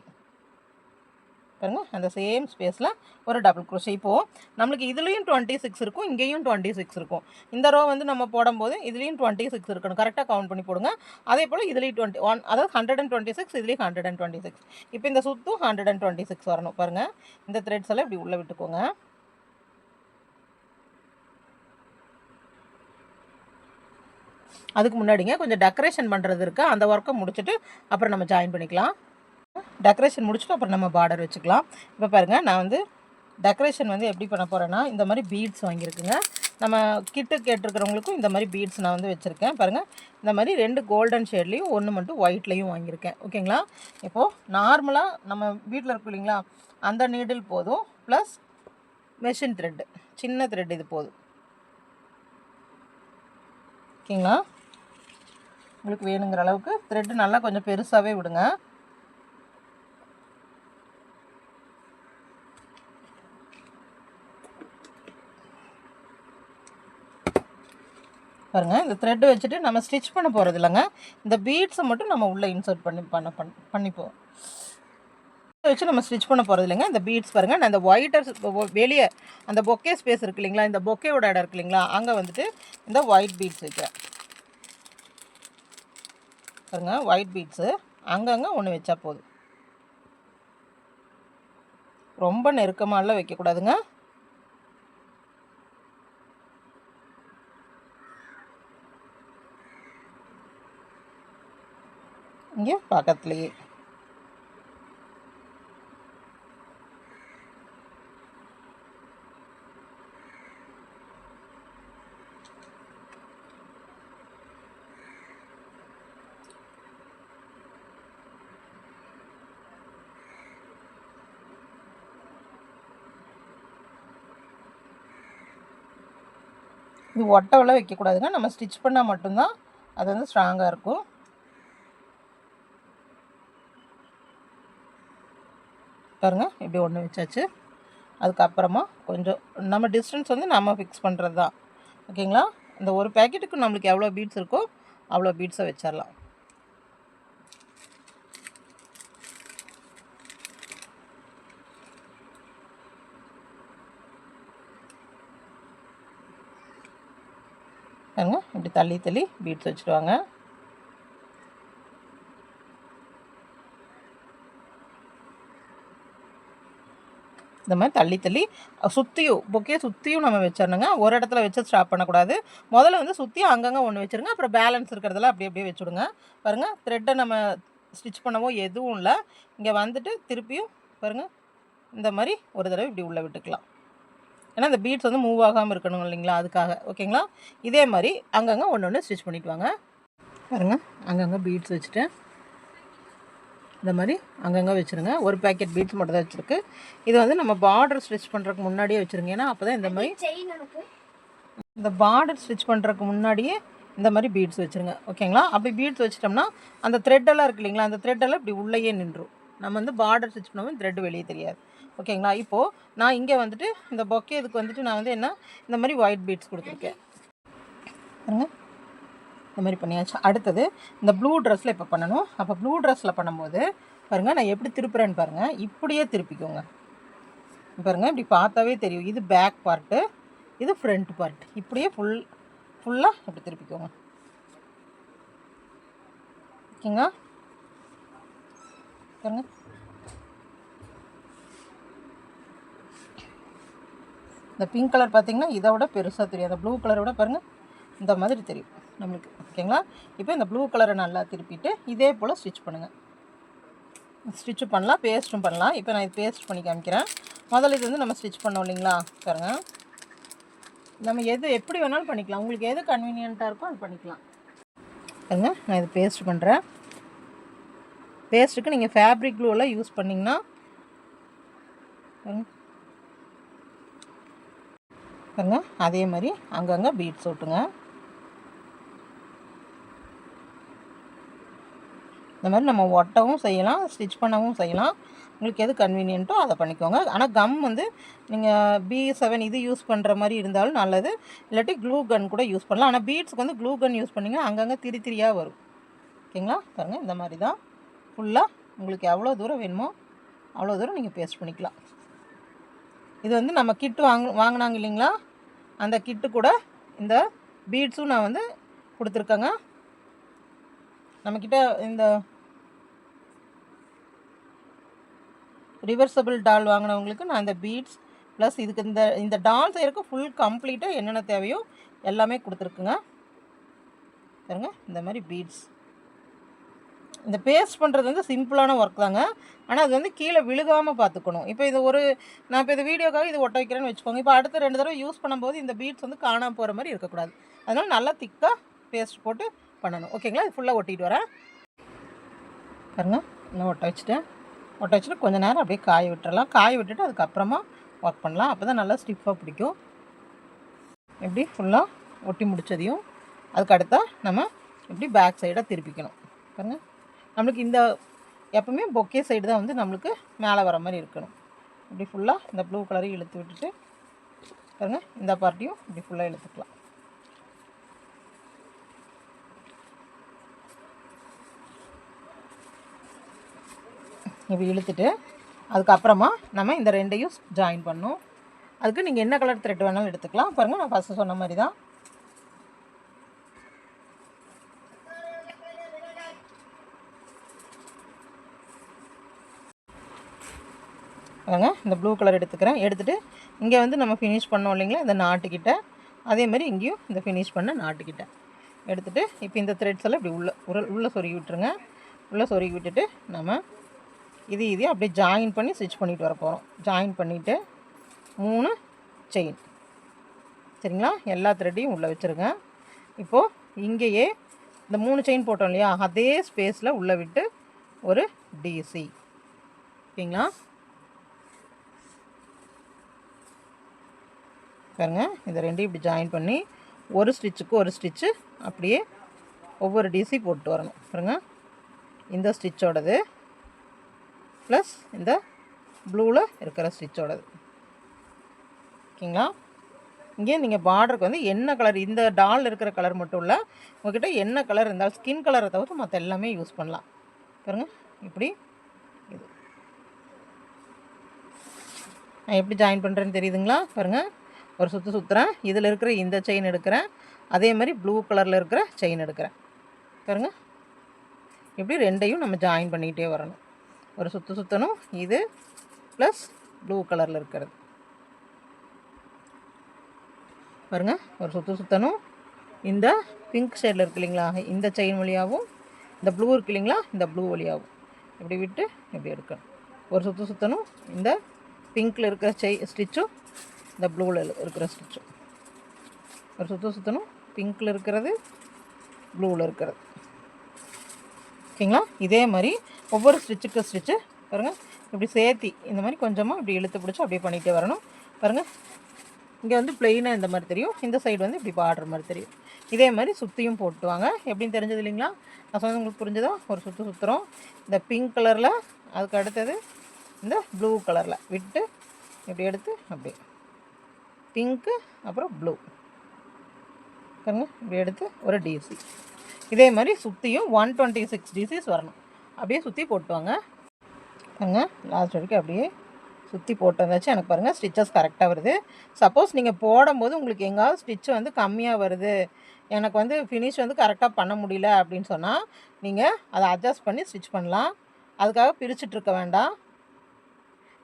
பாருங்கள், அந்த சேம் ஸ்பேஸில் ஒரு டபுள் க்ரோஷே. இப்போது நம்மளுக்கு இதுலேயும் 26 இருக்கும், இங்கேயும் 26 இருக்கும். இந்த ரோ வந்து நம்ம போடும்போது இதுலேயும் 26 இருக்கணும். கரெக்டாக கவுண்ட் பண்ணி போடுங்க. அதே போல் இதுலேயும் 21, அதாவது 126, இதுலேயும் 126. இப்போ இந்த சுற்றும் 126 வரணும். பாருங்கள், இந்த த்ரெட்ஸ் எல்லாம் இப்படி உள்ளே விட்டுக்கோங்க. அதுக்கு முன்னாடிங்க கொஞ்சம் டெக்கரேஷன் பண்ணுறது இருக்குது. அந்த ஒர்க்கை முடிச்சுட்டு அப்புறம் நம்ம ஜாயின் பண்ணிக்கலாம். டெக்கரேஷன் முடிச்சுட்டு அப்புறம் நம்ம பார்டர் வச்சுக்கலாம். இப்போ பாருங்கள், நான் வந்து டெக்கரேஷன் வந்து எப்படி பண்ண போகிறேன்னா, இந்த மாதிரி பீட்ஸ் வாங்கியிருக்குங்க. நம்ம கிட்டு கேட்டிருக்கிறவங்களுக்கும் இந்த மாதிரி பீட்ஸ் நான் வந்து வச்சுருக்கேன். பாருங்கள், இந்த மாதிரி 2 கோல்டன் ஷேட்லேயும் 1 மட்டும் ஒயிட்லேயும் வாங்கியிருக்கேன். ஓகேங்களா? இப்போது நார்மலாக நம்ம வீட்டில் இருக்கும் இல்லைங்களா, அந்த நீடில் போதும், ப்ளஸ் மெஷின் த்ரெட்டு, சின்ன த்ரெட் இது போதும். ஓகேங்களா? உங்களுக்கு வேணுங்கிற அளவுக்கு த்ரெட்டு நல்லா கொஞ்சம் பெருசாகவே விடுங்க. பாருங்கள், இந்த த்ரெட்டு வச்சுட்டு நம்ம ஸ்டிச் பண்ண போகிறது இல்லைங்க, இந்த பீட்ஸை மட்டும் நம்ம உள்ளே இன்சர்ட் பண்ணிப்போம். வச்சு நம்ம ஸ்டிச் பண்ண போகிறது இல்லைங்க. இந்த பீட்ஸ் பாருங்கள், நான் இந்த ஒயிட்டர் வெளியே அந்த பொக்கே ஸ்பேஸ் இருக்குது இல்லைங்களா, இந்த பொக்கேவோட இடம் இருக்குது இல்லைங்களா, அங்கே வந்துட்டு இந்த ஒயிட் பீட்ஸ் வைக்கிறேன். பாருங்கள், ஒயிட் பீட்ஸு அங்கங்கே ஒன்று வச்சா போதும். ரொம்ப நெருக்கமாலாம் வைக்கக்கூடாதுங்க. இங்கே பக்கத்துலேயே இது ஒட்டவெல்லாம் வைக்கக்கூடாதுங்க. நம்ம ஸ்டிச் பண்ணால் மட்டும்தான் அது வந்து ஸ்ட்ராங்காக இருக்கும். பாருங்கள், இப்படி ஒன்று வச்சாச்சு. அதுக்கப்புறமா கொஞ்சம் நம்ம டிஸ்டன்ஸ் வந்து நம்ம ஃபிக்ஸ் பண்ணுறது தான். ஓகேங்களா? இந்த ஒரு பேக்கெட்டுக்கு நம்மளுக்கு எவ்வளோ பீட்ஸ் இருக்கோ அவ்வளோ பீட்ஸை வச்சிடலாம். பாருங்க, இப்படி தள்ளி தள்ளி பீட்ஸ் வச்சுடுவாங்க. இந்த மாதிரி தள்ளி தள்ளி சுற்றியும் பொக்கே சுற்றியும் நம்ம வச்சிடணுங்க. ஒரு இடத்துல வச்சு ஸ்டாப் பண்ணக்கூடாது. முதல்ல வந்து சுற்றி அங்கங்கே ஒன்று வச்சுருங்க. அப்புறம் பேலன்ஸ் இருக்கிறதெல்லாம் அப்படியே வச்சுடுங்க. பாருங்கள், த்ரெட்டை நம்ம ஸ்டிச் பண்ணவோ எதுவும் இல்லை. இங்கே வந்துட்டு திருப்பியும் பாருங்கள், இந்த மாதிரி ஒரு தடவை இப்படி உள்ளே விட்டுக்கலாம். ஏன்னா இந்த பீட்ஸ் வந்து மூவ் ஆகாமல் இருக்கணும் இல்லைங்களா, அதுக்காக. ஓகேங்களா? இதே மாதிரி அங்கங்கே ஒன்று ஒன்று ஸ்டிச் பண்ணிட்டு வாங்க. பாருங்கள், அங்கங்கே பீட்ஸ் வச்சுட்டேன். இந்த மாதிரி அங்கங்கே வச்சுருங்க. ஒரு பேக்கெட் பீட்ஸ் மட்டும் தான் வச்சுருக்கு. இது வந்து நம்ம பார்டர் ஸ்டிச் பண்ணுறதுக்கு முன்னாடியே வச்சுருங்க. ஏன்னா அப்போ தான் இந்த மாதிரி இந்த பார்டர் ஸ்டிச் பண்ணுறதுக்கு முன்னாடியே இந்த மாதிரி பீட்ஸ் வச்சுருங்க. ஓகேங்களா? அப்படி பீட்ஸ் வச்சிட்டோம்னா அந்த த்ரெட்டெல்லாம் இருக்குது இல்லைங்களா, அந்த த்ரெட்டெல்லாம் இப்படி உள்ளேயே நின்றும். நம்ம வந்து பார்டர் ஸ்டிச் பண்ணும்போது த்ரெட் வெளியே தெரியாது. ஓகேங்களா? இப்போது நான் இங்கே வந்துட்டு இந்த பொக்கே இதுக்கு வந்துட்டு நான் வந்து என்ன இந்த மாதிரி ஒயிட் பீட்ஸ் கொடுத்துருக்கேன். பாருங்க, இந்த மாதிரி பண்ணியாச்சு. அடுத்தது இந்த ப்ளூ ட்ரெஸ்ஸில் இப்போ பண்ணணும். அப்போ ப்ளூ ட்ரெஸ்ஸில் பண்ணும்போது பாருங்கள், நான் எப்படி திருப்புறேன்னு பாருங்கள். இப்படியே திருப்பிக்கோங்க. பாருங்கள், இப்படி பார்த்தாவே தெரியும். இது பேக் பார்ட்டு, இது ஃப்ரண்ட் பார்ட். இப்படியே ஃபுல்லாக இப்படி திருப்பிக்கோங்க. ஓகேங்களா பாருங்க. இந்த பிங்க் கலர் பார்த்திங்கன்னா இதை விட பெருசாக தெரியும். அந்த ப்ளூ கலரை விட பாருங்கள் இந்த மாதிரி தெரியும் நம்மளுக்கு. ஓகேங்களா, இப்போ இந்த ப்ளூ கலரை நல்லா திருப்பிட்டு இதே போல் ஸ்டிச் பண்ணுங்கள். ஸ்டிச்சு பண்ணலாம், பேஸ்ட்டும் பண்ணலாம். இப்போ நான் இது பேஸ்ட் பண்ணி காமிக்கிறேன். முதல்ல இது வந்து நம்ம ஸ்டிச் பண்ணோம் இல்லைங்களா, பாருங்கள். நம்ம எது எப்படி வேணாலும் பண்ணிக்கலாம், உங்களுக்கு எது கன்வீனியண்ட்டாக இருக்கோ அது பண்ணிக்கலாம். பாருங்க, நான் இது பேஸ்ட் பண்ணுறேன். பேஸ்ட்டுக்கு நீங்கள் ஃபேப்ரிக் க்ளூலாம் யூஸ் பண்ணிங்கன்னா பாருங்க அதே மாதிரி அங்கங்கே பீட்ஸ் ஓட்டுங்க. இந்த மாதிரி நம்ம ஒட்டவும் செய்யலாம், ஸ்டிச் பண்ணவும் செய்யலாம். உங்களுக்கு எது கன்வீனியன்ட்டோ அதை பண்ணிக்கோங்க. ஆனால் கம் வந்து நீங்கள் B7 இது யூஸ் பண்ணுற மாதிரி இருந்தாலும் நல்லது, இல்லாட்டி க்ளூ கன் கூட யூஸ் பண்ணலாம். ஆனால் பீட்ஸுக்கு வந்து க்ளூ கன் யூஸ் பண்ணிங்கன்னா அங்கங்கே திரியாக வரும். ஓகேங்களா, பாருங்கள் இந்த மாதிரி தான் ஃபுல்லாக உங்களுக்கு எவ்வளோ தூரம் வேணுமோ அவ்வளோ தூரம் நீங்கள் பேஸ்ட் பண்ணிக்கலாம். இது வந்து நம்ம கிட்டு வாங்கினாங்க இல்லைங்களா, அந்த கிட்டு கூட இந்த பீட்ஸும் நான் வந்து கொடுத்துருக்கேங்க. நம்மக்கிட்ட இந்த ரிவர்சபிள் டால் வாங்கினவங்களுக்கு நான் இந்த பீட்ஸ் ப்ளஸ் இதுக்கு இந்த டால் செய்யறதுக்கு ஃபுல் கம்ப்ளீட்டாக என்னென்ன தேவையோ எல்லாமே கொடுத்துருக்குங்க. பாருங்க இந்த மாதிரி பீட்ஸ். இந்த பேஸ்ட் பண்ணுறது வந்து சிம்பிளான ஒர்க் தாங்க, ஆனால் அது வந்து கீழே விழுகாமல் பார்த்துக்கணும். இப்போ இது நான் இப்போ இந்த வீடியோக்காக இது ஒட்ட வைக்கிறேன்னு வச்சுக்கோங்க. இப்போ அடுத்த 2 தடவை யூஸ் பண்ணும்போது இந்த பீட்ஸ் வந்து காணாமல் போகிற மாதிரி இருக்கக்கூடாது. அதனால் நல்லா திக்காக பேஸ்ட் போட்டு பண்ணணும். ஓகேங்களா, இது ஃபுல்லாக ஒட்டிட்டு வரேன். பாருங்கள், இன்னும் ஒட்ட வச்சுட்டு கொஞ்சம் நேரம் அப்படியே காய விட்டுறலாம். காய விட்டுட்டு அதுக்கப்புறமா ஒர்க் பண்ணலாம். அப்போ தான் நல்லா ஸ்டிஃபாக பிடிக்கும். இப்படி ஃபுல்லாக ஒட்டி முடித்ததையும் அதுக்கு அடுத்தா நம்ம இப்படி பேக் சைடாக திருப்பிக்கணும். பாருங்கள், நம்மளுக்கு இந்த எப்பவுமே பொக்கே சைடு தான் வந்து நம்மளுக்கு மேலே வர மாதிரி இருக்கணும். இப்படி ஃபுல்லாக இந்த ப்ளூ கலரையும் இழுத்து விட்டுட்டு பாருங்கள் இந்த பார்ட்டியும் இப்படி ஃபுல்லாக இழுத்துக்கலாம். இப்படி இழுத்துட்டு அதுக்கப்புறமா நம்ம இந்த 2ஐயும் ஜாயின் பண்ணணும். அதுக்கு நீங்கள் என்ன கலர் த்ரெட் வேணாலும் எடுத்துக்கலாம். பாருங்கள், நான் ஃபஸ்ட்டு சொன்ன மாதிரி தான். பாருங்க, இந்த ப்ளூ கலர் எடுத்துகிட்டு இங்கே வந்து நம்ம ஃபினிஷ் பண்ணோம் இல்லைங்களா, இந்த நாட்டுக்கிட்ட அதே மாதிரி இங்கேயும் இந்த ஃபினிஷ் பண்ண நாட்டுக்கிட்ட எடுத்துகிட்டு இப்போ இந்த த்ரெட்ஸ் எல்லாம் இப்படி உள்ளே சொருகி விட்டுருங்க. உள்ளே சொருகி விட்டுட்டு நம்ம இதையும் அப்படியே ஜாயின் பண்ணி ஸ்டிச் பண்ணிட்டு வர போகிறோம். ஜாயின் பண்ணிவிட்டு 3 செயின், சரிங்களா, எல்லா த்ரெட்டையும் உள்ளே வச்சுருங்க. இப்போது இங்கேயே இந்த 3 செயின் போட்டோம் இல்லையா, அதே ஸ்பேஸில் உள்ளே விட்டு ஒரு டிசி. ஓகேங்களா, பாருங்க இதை 2 இப்படி ஜாயின் பண்ணி ஒரு ஸ்டிச்சுக்கு ஒரு ஸ்டிச்சு அப்படியே ஒவ்வொரு டிசி போட்டு வரணும். பாருங்க, இந்த ஸ்டிச்சோடது ப்ளஸ் இந்த ப்ளூவில் இருக்கிற ஸ்டிச்சோடது. ஓகேங்களா, இங்கே நீங்கள் பார்டருக்கு வந்து என்ன கலர், இந்த டால் இருக்கிற கலர் மட்டும் இல்லை, உங்கள்கிட்ட என்ன கலர் இருந்தாலும் ஸ்கின் கலரை தவிர்த்து மற்ற எல்லாமே யூஸ் பண்ணலாம். பாருங்கள், இப்படி இது நான் எப்படி ஜாயின் பண்ணுறேன்னு தெரியுதுங்களா. பாருங்கள், ஒரு சுற்றுறேன், இதில் இருக்கிற இந்த செயின் எடுக்கிறேன், அதே மாதிரி ப்ளூ கலரில் இருக்கிற செயின் எடுக்கிறேன். பாருங்கள், இப்படி 2ஐயும் நம்ம ஜாயின் பண்ணிகிட்டே வரணும். ஒரு சுற்றணும், இது ப்ளஸ் ப்ளூ கலரில் இருக்கிறது. பாருங்கள், ஒரு சுற்றணும், இந்த பிங்க் ஷேடில் இருக்கு இல்லைங்களா, இந்த செயின் வழியாகவும் இந்த ப்ளூ இருக்கு இல்லைங்களா, இந்த ப்ளூ வழியாகவும் இப்படி விட்டு இப்படி எடுக்கணும். ஒரு சுற்றணும், இந்த பிங்க்கில் இருக்கிற ஸ்டிச்சும் இந்த ப்ளூவில் இருக்கிற ஸ்டிச்சும் ஒரு சுற்றணும், பிங்க்கில் இருக்கிறது ப்ளூவில் இருக்கிறது. ஓகேங்களா, இதே மாதிரி ஒவ்வொரு ஸ்டிச்சு பாருங்கள் இப்படி சேர்த்தி இந்த மாதிரி கொஞ்சமாக இப்படி இழுத்து பிடிச்சி அப்படியே பண்ணிகிட்டே வரணும். பாருங்கள், இங்கே வந்து ப்ளெயினாக இந்த மாதிரி தெரியும், இந்த சைடு வந்து இப்படி பார்டர் மாதிரி தெரியும். இதே மாதிரி சுற்றியும் போட்டுவாங்க. எப்படின்னு தெரிஞ்சது இல்லைங்களா, நான் சொன்னது உங்களுக்கு புரிஞ்சதா. ஒரு சுற்றுறோம் இந்த பிங்க் கலரில், அதுக்கு அடுத்தது இந்த ப்ளூ கலரில் விட்டு இப்படி எடுத்து அப்படியே பிங்க்கு அப்புறம் ப்ளூ பாருங்கள் இப்படி எடுத்து ஒரு டிசி. இதே மாதிரி சுற்றியும் 126 டிசிஸ் வரணும். அப்படியே சுற்றி போட்டுவாங்க. பாருங்க, லாஸ்ட் வரைக்கும் அப்படியே சுற்றி போட்டு வந்தாச்சு. எனக்கு பாருங்கள் ஸ்டிச்சஸ் கரெக்டாக வருது. சப்போஸ் நீங்கள் போடும்போது உங்களுக்கு எங்காவது ஸ்டிச் வந்து கம்மியாக வருது, எனக்கு வந்து ஃபினிஷ் வந்து கரெக்டாக பண்ண முடியல அப்படின்னு சொன்னால் நீங்கள் அதை அட்ஜஸ்ட் பண்ணி ஸ்டிச் பண்ணலாம். அதுக்காக பிரிச்சுட்ருக்க வேண்டாம்.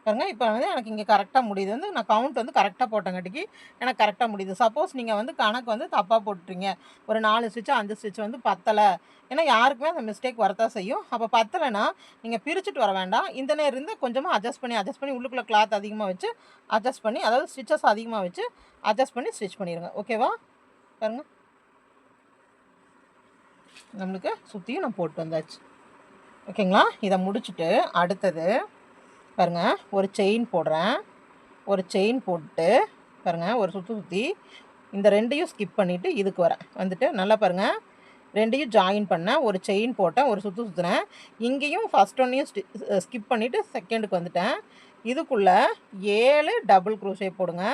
பாருங்கள் இப்போ வந்து எனக்கு இங்கே கரெக்டாக முடியுது. வந்து நான் கவுண்ட் வந்து கரெக்டாக போட்டங்காட்டிக்கு எனக்கு கரெக்டாக முடியுது. சப்போஸ் நீங்கள் வந்து கணக்கு வந்து தப்பாக போட்டுறீங்க, ஒரு 4 ஸ்டிச்சு 5 ஸ்டிச் வந்து பத்தலை, ஏன்னா யாருக்குமே அந்த மிஸ்டேக் வரத்தான் செய்யும். அப்போ பத்தலைன்னா நீங்கள் பிரிச்சுட்டு வர வேண்டாம். இந்த நேரம் இருந்து கொஞ்சமாக அட்ஜஸ்ட் பண்ணி உள்ளுக்குள்ளே கிளாத் அதிகமாக வச்சு அட்ஜஸ்ட் பண்ணி, அதாவது ஸ்டிச்சஸ் அதிகமாக வச்சு அட்ஜஸ்ட் பண்ணி ஸ்டிச் பண்ணிடுங்க. ஓகேவா? பாருங்கள் நம்மளுக்கு சுற்றியும் நான் போட்டு வந்தாச்சு. ஓகேங்களா? இதை முடிச்சுட்டு அடுத்தது பாருங்கள் ஒரு செயின் போடுறேன். ஒரு செயின் போட்டு பாருங்கள் ஒரு சுற்றி இந்த 2யும் ஸ்கிப் பண்ணிவிட்டு இதுக்கு வரேன். வந்துட்டு நல்லா பாருங்கள் 2யும் ஜாயின் பண்ணேன், ஒரு செயின் போட்டேன், ஒரு சுற்றினேன். இங்கேயும் ஃபஸ்ட் ஒன்னையும் ஸ்கிப் பண்ணிவிட்டு செகண்டுக்கு வந்துட்டேன். இதுக்குள்ளே 7 டபுள் க்ரோஷே போடுங்க.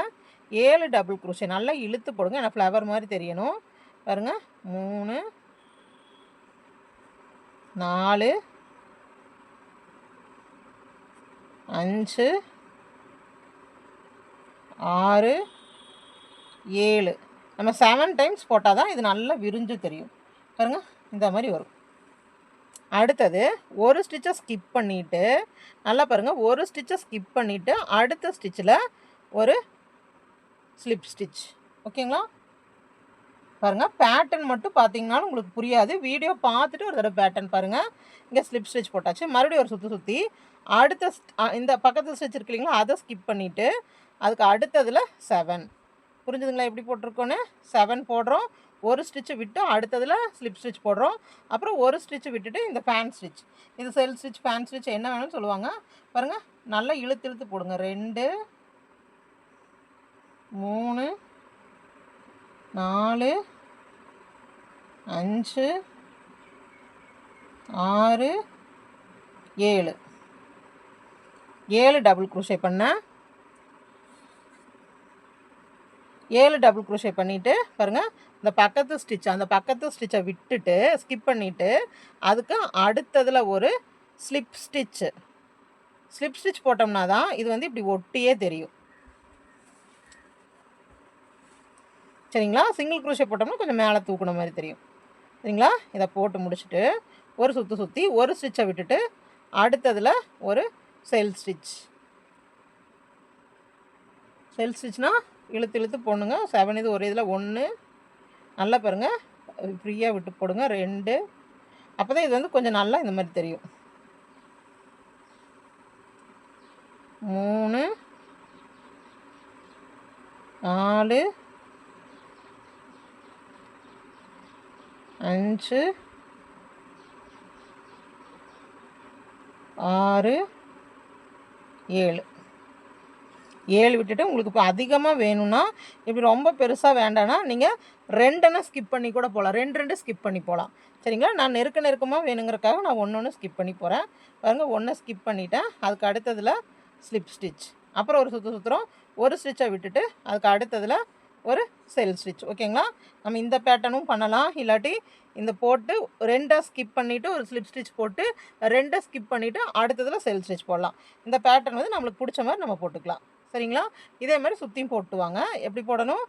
7 டபுள் க்ரோஷே நல்லா இழுத்து போடுங்க, எனக்கு ஃப்ளவர் மாதிரி தெரியணும். பாருங்கள் 3 4 5 6 7 நம்ம 7 டைம்ஸ் போட்டால் தான் இது நல்லா விரிஞ்சு தெரியும். பாருங்கள் இந்த மாதிரி வரும். அடுத்தது ஒரு ஸ்டிச்சை ஸ்கிப் பண்ணிவிட்டு நல்லா பாருங்கள், ஒரு ஸ்டிச்சை ஸ்கிப் பண்ணிவிட்டு அடுத்த ஸ்டிச்சில் ஒரு ஸ்லிப் ஸ்டிச். ஓகேங்களா? பாருங்கள் பேட்டர்ன் மட்டும் பார்த்தீங்கன்னாலும் உங்களுக்கு புரியாது. வீடியோ பார்த்துட்டு ஒரு தடவை பேட்டர்ன் பாருங்கள். இங்கே ஸ்லிப் ஸ்டிச் போட்டாச்சு. மறுபடியும் ஒரு சுற்றி அடுத்த இந்த பக்கத்து ஸ்டிச் இருக்கு இல்லைங்களா, அதை ஸ்கிப் பண்ணிவிட்டு அதுக்கு அடுத்ததில் 7. புரிஞ்சுதுங்களா எப்படி போட்டிருக்கோன்னு? 7 போடுறோம், ஒரு ஸ்டிச்சு விட்டு அடுத்ததில் ஸ்லிப் ஸ்டிச் போடுறோம், அப்புறம் ஒரு ஸ்டிச்சு விட்டுட்டு இந்த ஃபேன் ஸ்டிச். இது செல் ஸ்டிச் ஃபேன் ஸ்டிச் என்ன வேணும்னு சொல்லுவாங்க. பாருங்கள் நல்லா இழுத்து இழுத்து போடுங்க. 2 3 4 5 6 7 7 டபுள் க்ரோஷே பண்ணேன். 7 டபுள் க்ரோஷே பண்ணிவிட்டு பாருங்கள் இந்த பக்கத்து ஸ்டிச், அந்த பக்கத்து ஸ்டிச்சை விட்டுட்டு ஸ்கிப் பண்ணிவிட்டு அதுக்கு அடுத்ததில் ஒரு ஸ்லிப் ஸ்டிச்சு. ஸ்லிப் ஸ்டிச் போட்டோம்னா தான் இது வந்து இப்படி ஒட்டியே தெரியும். சரிங்களா? சிங்கிள் க்ரோஷே போட்டோம்னா கொஞ்சம் மேலே தூக்குன மாதிரி தெரியும். சரிங்களா? இதை போட்டு முடிச்சுட்டு ஒரு சுற்றி ஒரு ஸ்டிச்சை விட்டுட்டு அடுத்ததில் ஒரு செல் ஸ்டிச். செல் ஸ்டிச்னால் இழுத்து இழுத்து போடணுங்க. 7 இது ஒரு இதில் 1 நல்லா பாருங்கள் ஃப்ரீயாக விட்டு போடுங்க. 2 அப்போ தான் இது வந்து கொஞ்சம் நல்லா இந்த மாதிரி தெரியும். 3 4 5 6 7 7 விட்டுட்டு உங்களுக்கு இப்போ அதிகமாக வேணும்னா இப்படி ரொம்ப பெருசாக வேண்டாம்னா நீங்கள் 2 ஸ்கிப் பண்ணி கூட போகலாம். 2 ஸ்கிப் பண்ணி போகலாம். சரிங்களா? நான் நெருக்கமாக வேணுங்கிறக்காக நான் 1 ஸ்கிப் பண்ணி போகிறேன். பாருங்கள் 1 ஸ்கிப் பண்ணிவிட்டேன். அதுக்கு அடுத்ததில் ஸ்லிப் ஸ்டிச், அப்புறம் ஒரு சுற்றுறோம், ஒரு ஸ்டிச்சை விட்டுட்டு அதுக்கு அடுத்ததில் ஒரு செல் ஸ்டிச். ஓகேங்களா? நம்ம இந்த பேட்டர்னும் பண்ணலாம். இல்லாட்டி இந்த போட்டு 2 ஸ்கிப் பண்ணிவிட்டு ஒரு ஸ்லிப் ஸ்டிச் போட்டு 2 ஸ்கிப் பண்ணிவிட்டு அடுத்ததில் செல் ஸ்டிச் போடலாம். இந்த பேட்டர்ன் வந்து நம்மளுக்கு பிடிச்ச மாதிரி நம்ம போட்டுக்கலாம். சரிங்களா? இதே மாதிரி சுற்றியும் போட்டுவாங்க. எப்படி போடணும்?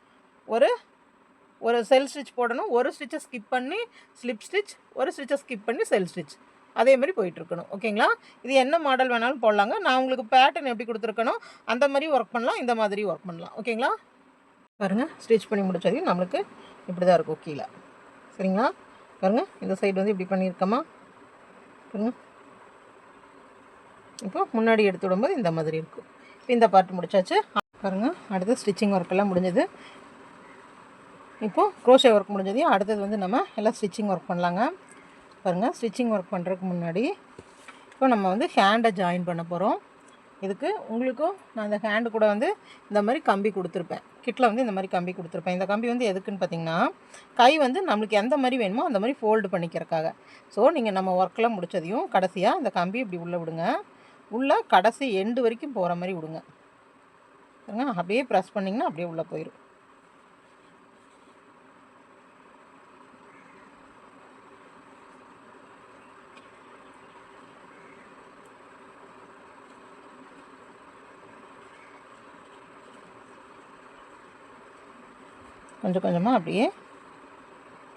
ஒரு செல் ஸ்டிச் போடணும், ஒரு ஸ்டிச்சை ஸ்கிப் பண்ணி ஸ்லிப் ஸ்டிச், ஒரு ஸ்டிச்சை ஸ்கிப் பண்ணி செல் ஸ்டிச், அதே மாதிரி போயிட்டுருக்கணும். ஓகேங்களா? இது என்ன மாடல் வேணாலும் போடலாங்க. நான் உங்களுக்கு பேட்டர்ன் எப்படி கொடுத்துருக்கனோ அந்த மாதிரி ஒர்க் பண்ணலாம், இந்த மாதிரி ஒர்க் பண்ணலாம். ஓகேங்களா? பாருங்கள் ஸ்டிச் பண்ணி முடிச்சதையும் நம்மளுக்கு இப்படி தான் இருக்கும் கீழே. சரிங்களா? பாருங்கள் இந்த சைடு வந்து இப்படி பண்ணியிருக்கோமா பாருங்கள். இப்போ முன்னாடி எடுத்து விடும்போது இந்த மாதிரி இருக்கும். இப்போ இந்த பார்ட் முடிச்சாச்சு. பாருங்கள் அடுத்து ஸ்டிச்சிங் ஒர்க்கெல்லாம் முடிஞ்சது. இப்போது க்ரோஷே ஒர்க் முடிஞ்சதையும் அடுத்தது வந்து நம்ம எல்லாம் ஸ்டிச்சிங் ஒர்க் பண்ணலாங்க. பாருங்கள் ஸ்டிச்சிங் ஒர்க் பண்ணுறதுக்கு முன்னாடி இப்போ நம்ம வந்து ஹேண்டை ஜாயின் பண்ண போகிறோம். இதுக்கு உங்களுக்கும் நான் இந்த ஹேண்டு கூட வந்து இந்த மாதிரி கம்பி கொடுத்துருப்பேன். கிட்டில் வந்து இந்த மாதிரி கம்பி கொடுத்துருப்பேன். இந்த கம்பி வந்து எதுக்குன்னு பார்த்தீங்கன்னா கை வந்து நம்மளுக்கு எந்த மாதிரி வேணுமோ அந்த மாதிரி ஃபோல்டு பண்ணிக்கிறக்காக. ஸோ நீங்கள் நம்ம ஒர்க்கெலாம் முடித்ததையும் கடைசியாக இந்த கம்பி இப்படி உள்ளே விடுங்க. உள்ளே கடைசி எண்டு வரைக்கும் போகிற மாதிரி விடுங்க. அப்படியே ப்ரெஸ் பண்ணிங்கன்னா அப்படியே உள்ளே போயிடும். கொஞ்சம் கொஞ்சமாக அப்படியே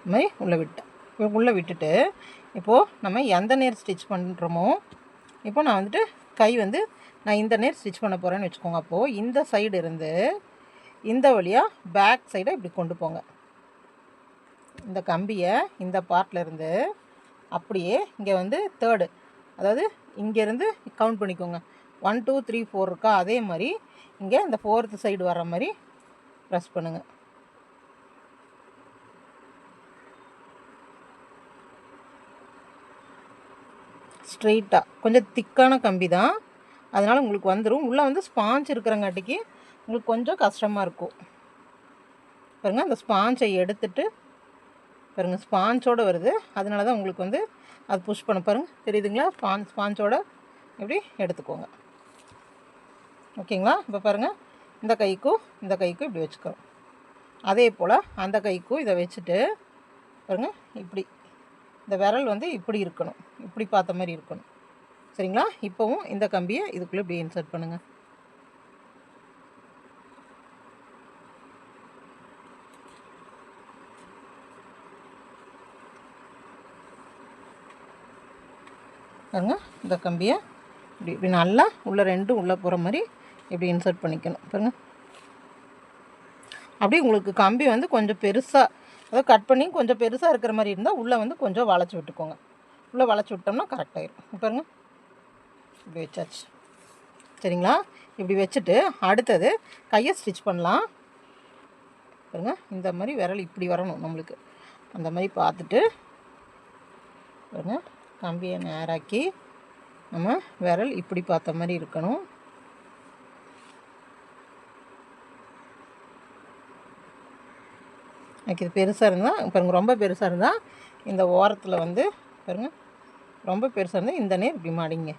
இந்த மாதிரி உள்ளே விட்டுட்டு இப்போது நம்ம எந்த நேர் ஸ்டிச் பண்ணுறோமோ, இப்போ நான் வந்துட்டு கை வந்து நான் இந்த நேர் ஸ்டிச் பண்ண போகிறேன்னு வச்சுக்கோங்க. அப்போது இந்த சைடு இருந்து இந்த வழியாக பேக் சைடை இப்படி கொண்டு போங்க. இந்த கம்பியை இந்த பார்ட்லேருந்து அப்படியே இங்கே வந்து தேர்டு, அதாவது இங்கேருந்து கவுண்ட் பண்ணிக்கோங்க. 1 2 3 4 இருக்கா, அதே மாதிரி இங்கே இந்த 4th சைடு வர மாதிரி ப்ரெஸ் பண்ணுங்கள். ஸ்ட்ரெயிட்டாக, கொஞ்சம் திக்கான கம்பி தான், அதனால் உங்களுக்கு வந்துடும். உள்ளே வந்து ஸ்பாஞ்ச் இருக்கிறங்காட்டிக்கு உங்களுக்கு கொஞ்சம் கஷ்டமாக இருக்கும். பாருங்கள், அந்த ஸ்பாஞ்சை எடுத்துட்டு பாருங்கள், ஸ்பாஞ்சோடு வருது, அதனால தான் உங்களுக்கு வந்து அது புஷ் பண்ண பாருங்கள், தெரியுதுங்களா? ஸ்பாஞ்சோட இப்படி எடுத்துக்கோங்க. ஓகேங்களா? இப்போ பாருங்கள், இந்த கைக்கும் இப்படி வச்சுக்கிறோம். அதே போல் அந்த கைக்கும் இதை வச்சுட்டு பாருங்கள், இப்படி இந்த விரல் வந்து இப்படி இருக்கணும், இப்படி பார்த்த மாதிரி இருக்கணும். சரிங்களா? இப்போவும் இந்த கம்பியை இதுக்குள்ளே இப்படி இன்சர்ட் பண்ணுங்கள். பாருங்கள், இந்த கம்பியை இப்படி நல்லா ரெண்டும் உள்ளே போகிற மாதிரி இப்படி இன்சர்ட் பண்ணிக்கணும். பாருங்கள், அப்படியே உங்களுக்கு கம்பி வந்து கொஞ்சம் பெருசாக, அதாவது கட் பண்ணி கொஞ்சம் பெருசாக இருக்கிற மாதிரி இருந்தால் உள்ளே வந்து கொஞ்சம் வளைச்சி விட்டுக்கோங்க. உள்ளே வளைச்சி விட்டோம்னா கரெக்டாகிடும். பாருங்கள், இப்படி வச்சாச்சு. சரிங்களா? இப்படி வச்சுட்டு அடுத்தது கையை ஸ்டிச் பண்ணலாம். பாருங்கள், இந்த மாதிரி விரல் இப்படி வரணும் நம்மளுக்கு, அந்த மாதிரி பார்த்துட்டு பாருங்கள், கம்பியை நேராக்கி நம்ம விரல் இப்படி பார்த்த மாதிரி இருக்கணும். எனக்கு இது பெருசாக இருந்தால் பாருங்கள், ரொம்ப பெருசாக இருந்தால் இந்த ஓரத்தில் வந்து பாருங்கள், ரொம்ப பெருசாக இருந்தால் இந்த நேர் இப்படி மாடிங்க.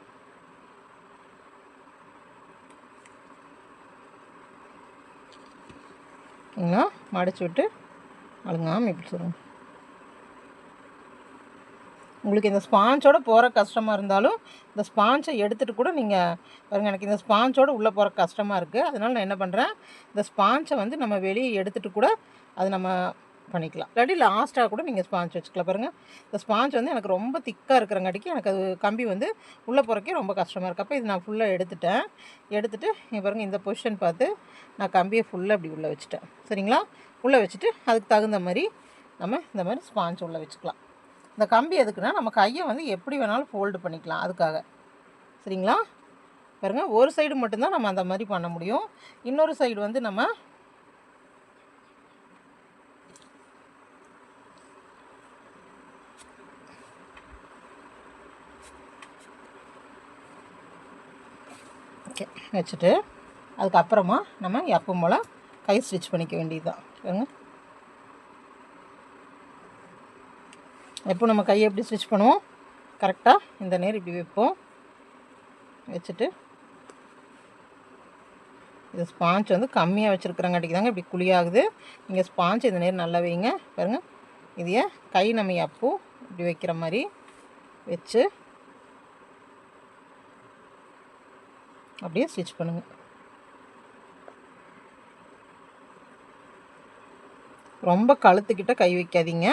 ஓகேங்களா? மடிச்சு விட்டு அழுங்காமல் இப்படி சொல்லுங்கள். உங்களுக்கு இந்த ஸ்பாஞ்சோடு போகிற கஷ்டமாக இருந்தாலும் இந்த ஸ்பாஞ்சை எடுத்துகிட்டு கூட நீங்கள் பாருங்கள், எனக்கு இந்த ஸ்பாஞ்சோடு உள்ளே போகிற கஷ்டமாக இருக்குது, அதனால் நான் என்ன பண்ணுறேன், இந்த ஸ்பாஞ்சை வந்து நம்ம வெளியே எடுத்துகிட்டு கூட அது நம்ம பண்ணிக்கலாம். இல்லாட்டி லாஸ்ட்டாக கூட நீங்கள் ஸ்பாஞ்ச் வச்சுக்கலாம். பாருங்கள், இந்த ஸ்பாஞ்ச் வந்து எனக்கு ரொம்ப திக்காக இருக்கிறங்காட்டிக்கு எனக்கு அது கம்பி வந்து உள்ளே போகிறக்கே ரொம்ப கஷ்டமாக இருக்குது. அப்போ இது நான் ஃபுல்லாக எடுத்துகிட்டு பாருங்கள், இந்த பொசிஷன் பார்த்து நான் கம்பியை ஃபுல்லாக இப்படி உள்ளே வச்சுட்டேன். சரிங்களா? உள்ளே வச்சுட்டு அதுக்கு தகுந்த மாதிரி நம்ம இந்த மாதிரி ஸ்பாஞ்ச் உள்ளே வச்சுக்கலாம். இந்த கம்பி எதுக்குன்னா நம்ம கையை வந்து எப்படி வேணாலும் ஃபோல்டு பண்ணிக்கலாம், அதுக்காக. சரிங்களா? பாருங்கள், ஒரு சைடு மட்டும்தான் நம்ம அந்த மாதிரி பண்ண முடியும். இன்னொரு சைடு வந்து நம்ம ஓகே வச்சுட்டு அதுக்கப்புறமா நம்ம எப்பவும் போல் கை ஸ்டிச் பண்ணிக்க வேண்டியது தான். பாருங்கள், எப்போ நம்ம கையை எப்படி ஸ்டிச் பண்ணுவோம், கரெக்டாக இந்த நேர் இப்படி வைப்போம். வச்சுட்டு இது ஸ்பாஞ்ச் வந்து கம்மியாக வச்சுருக்கிறங்காட்டிக்கு தாங்க இப்படி குழியாகுது. நீங்கள் ஸ்பாஞ்ச் இந்த நேர் நல்லா வைங்க. பாருங்கள், இதையே கை நம்ம எப்போ இப்படி வைக்கிற மாதிரி வச்சு அப்படியே ஸ்டிச் பண்ணுங்கள். ரொம்ப கழுத்துக்கிட்ட கை வைக்காதீங்க.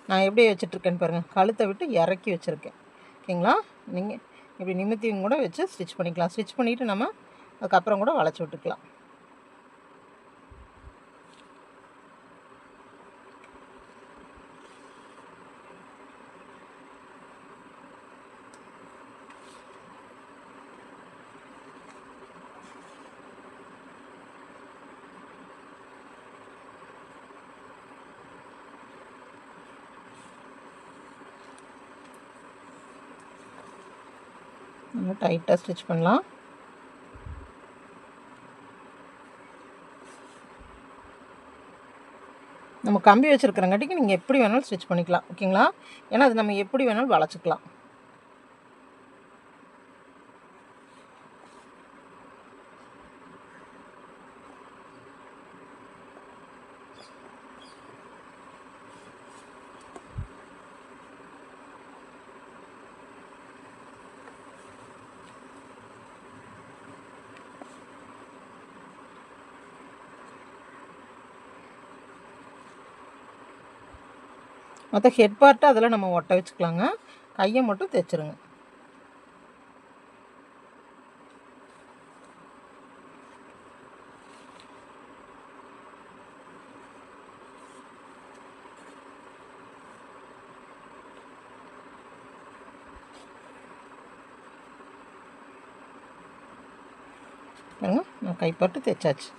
நான் எப்படி வச்சிட்ருக்கேன்னு பாருங்கள், கழுத்தை விட்டு இறக்கி வச்சுருக்கேன். ஓகேங்களா? நீங்கள் இப்படி நிமித்தியும் கூட வச்சு ஸ்டிச் பண்ணிக்கலாம். ஸ்டிச் பண்ணிவிட்டு நம்ம அதுக்கப்புறம் கூட வளைச்சி விட்டுக்கலாம். நம்ம டைட்டாக ஸ்டிச் பண்ணலாம். நம்ம கம்பி வச்சுருக்கிறங்காட்டிக்கு நீங்கள் எப்படி வேணாலும் ஸ்டிச் பண்ணிக்கலாம். ஓகேங்களா? ஏன்னா அது நம்ம எப்படி வேணாலும் வளைச்சிக்கலாம். மற்ற ஹெட் பார்ட்டு அதில் நம்ம ஒட்ட வச்சுக்கலாங்க. கையை மட்டும் தைச்சிருங்க. நான் கைப்பட்டு தைச்சாச்சு.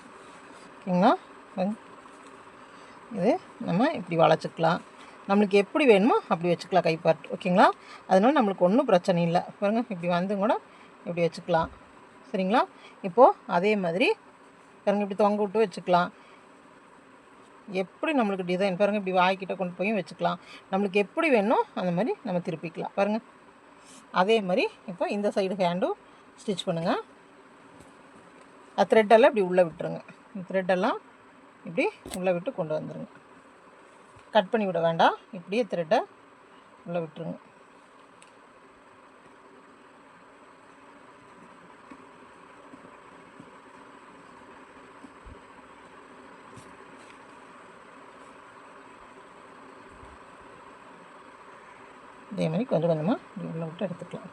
ஓகேங்களா? இது நம்ம இப்படி வளைச்சிக்கலாம். நம்மளுக்கு எப்படி வேணுமோ அப்படி வச்சுக்கலாம் கைப்பார்ட். ஓகேங்களா? அதனால் நம்மளுக்கு ஒன்றும் பிரச்சனை இல்லை. பாருங்கள், இப்படி வந்து கூட இப்படி வச்சுக்கலாம். சரிங்களா? இப்போது அதே மாதிரி பாருங்கள், இப்படி தொங்க விட்டு வச்சுக்கலாம். எப்படி நம்மளுக்கு டிசைன் பாருங்கள், இப்படி வாய்க்கிட்ட கொண்டு போய் வச்சுக்கலாம். நம்மளுக்கு எப்படி வேணும் அந்த மாதிரி நம்ம திருப்பிக்கலாம். பாருங்கள், அதே மாதிரி இப்போ இந்த சைடு ஹேண்டும் ஸ்டிச் பண்ணுங்கள். த்ரெட்டெல்லாம் இப்படி உள்ளே விட்டுருங்க. த்ரெட்டெல்லாம் இப்படி உள்ளே விட்டு கொண்டு வந்துடுங்க. கட் பண்ணி விட வேண்டாம், இப்படியே த்ரெட்டை உள்ளே விட்டுருங்க. இதே மாதிரி கொஞ்சம் கொஞ்சமாக இப்படி உள்ளே விட்டு எடுத்துக்கலாம்.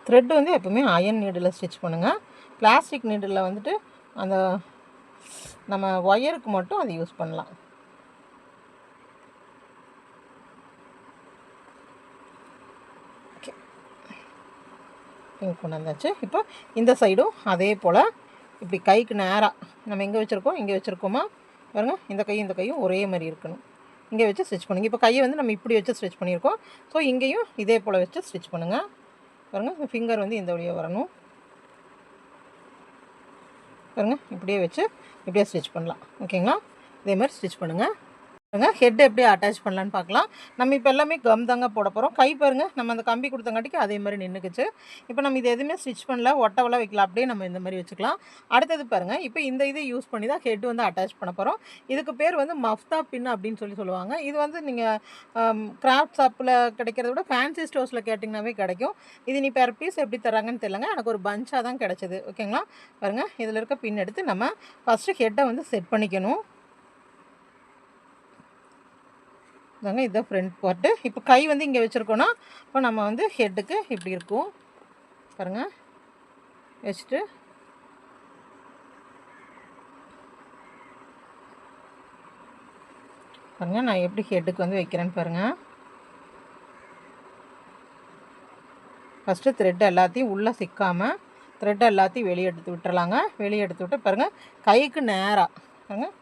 த்ரெட் வந்து எப்போவுமே அயன் நீடில் ஸ்டிச் பண்ணுங்கள். பிளாஸ்டிக் நீடில் வந்துட்டு அந்த நம்ம ஒயருக்கு மட்டும் அதை யூஸ் பண்ணலாம். ஓகே, பிங்க் கொண்டு வந்தாச்சு. இப்போ இந்த சைடும் அதே போல் இப்படி கைக்கு நேராக நம்ம எங்கே வச்சுருக்கோம், இங்கே வச்சுருக்கோமா பாருங்கள், இந்த கையும் ஒரே மாதிரி இருக்கணும். இங்கே வச்சு ஸ்டிச் பண்ணுங்கள். இப்போ கையை வந்து நம்ம இப்படி வச்சு ஸ்டிச் பண்ணியிருக்கோம். ஸோ இங்கேயும் இதே போல் வச்சு ஸ்டிச் பண்ணுங்கள். பாருங்கள், ஃபிங்கர் வந்து இந்த வழியாக வரணும். பாருங்கள், இப்படியே வச்சு இப்படியே ஸ்டிச் பண்ணலாம். ஓகேங்களா? இதே மாதிரி ஸ்டிச் பண்ணுங்கள். ஹெட் எப்படி அட்டாச் பண்ணலான்னு பார்க்கலாம். நம்ம இப்போ எல்லாமே கம் தாங்க போட போகிறோம். கை பாருங்கள், நம்ம அந்த கம்பி கொடுத்தங்காட்டிக்கு அதே மாதிரி நின்றுக்குச்சு. இப்போ நம்ம இது எதுவுமே ஸ்டிச் பண்ணல, ஒட்டவெல்லாம் வைக்கலாம். அப்படியே நம்ம இந்த மாதிரி வச்சுக்கலாம். அடுத்தது பாருங்கள், இப்போ இந்த இதை யூஸ் பண்ணி தான் ஹெட் வந்து அட்டாச் பண்ண போகிறோம். இதுக்கு பேர் வந்து மஃப்தா பின் அப்படின்னு சொல்லுவாங்க. இது வந்து நீங்கள் கிராஃப்ட் ஷாப்பில் கிடைக்கிறத விட ஃபேன்சி ஸ்டோர்ஸில் கேட்டிங்கனாவே கிடைக்கும். இது நீ பெர் பீஸ் எப்படி தராங்கன்னு தெரியலங்க, எனக்கு ஒரு பஞ்சாக தான் கிடச்சிது. ஓகேங்களா? பாருங்கள், இதில் இருக்க பின் எடுத்து நம்ம ஃபஸ்ட்டு ஹெட்டை வந்து செட் பண்ணிக்கணும். தாங்க இதுதான் ஃப்ரண்ட் பார்ட்டு. இப்போ கை வந்து இங்கே வச்சுருக்கோன்னா இப்போ நம்ம வந்து ஹெட்டுக்கு இப்படி இருக்கும் பாருங்கள், வச்சுட்டு பாருங்கள் நான் எப்படி ஹெட்டுக்கு வந்து வைக்கிறேன்னு பாருங்கள். ஃபஸ்ட்டு த்ரெட் எல்லாத்தையும் உள்ளே சிக்காமல் த்ரெட் எல்லாத்தையும் வெளியே எடுத்து விட்டுறலாங்க. வெளியே எடுத்து விட்டு பாருங்கள், கைக்கு நேராக பாருங்கள்,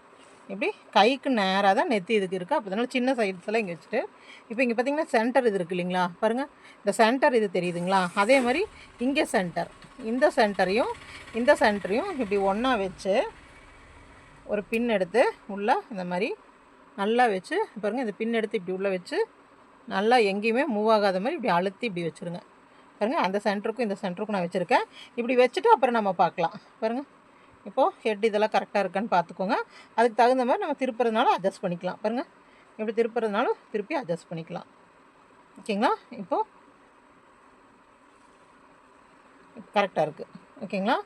இப்படி கைக்கு நேராக தான் நெத்தி இதுக்கு இருக்குது. அப்போ அதனால் சின்ன சைட்ஸெல்லாம் இங்கே வச்சுட்டு இப்போ இங்கே பார்த்திங்கன்னா சென்டர் இது இருக்குது இல்லைங்களா, பாருங்கள் இந்த சென்டர் இது தெரியுதுங்களா, அதே மாதிரி இங்கே சென்டர், இந்த சென்டரையும் இப்படி ஒன்றா வச்சு ஒரு பின் எடுத்து உள்ளே இந்த மாதிரி நல்லா வச்சு பாருங்கள், இந்த பின் எடுத்து இப்படி உள்ளே வச்சு நல்லா எங்கேயுமே மூவ் ஆகாத மாதிரி இப்படி அழுத்தி இப்படி வச்சுருங்க. பாருங்கள், அந்த சென்டருக்கும் இந்த சென்டருக்கும் நான் வச்சுருக்கேன். இப்படி வச்சுட்டு அப்புறம் நம்ம பார்க்கலாம். பாருங்கள், இப்போது ஹெட் இதெல்லாம் கரெக்டாக இருக்கான்னு பார்த்துக்கோங்க. அதுக்கு தகுந்த மாதிரி நம்ம திருப்புறதுனால அட்ஜஸ்ட் பண்ணிக்கலாம். பாருங்கள், எப்படி திருப்புறதுனாலும் திருப்பி அட்ஜஸ்ட் பண்ணிக்கலாம். ஓகேங்களா? இப்போது கரெக்டாக இருக்குது. ஓகேங்களா?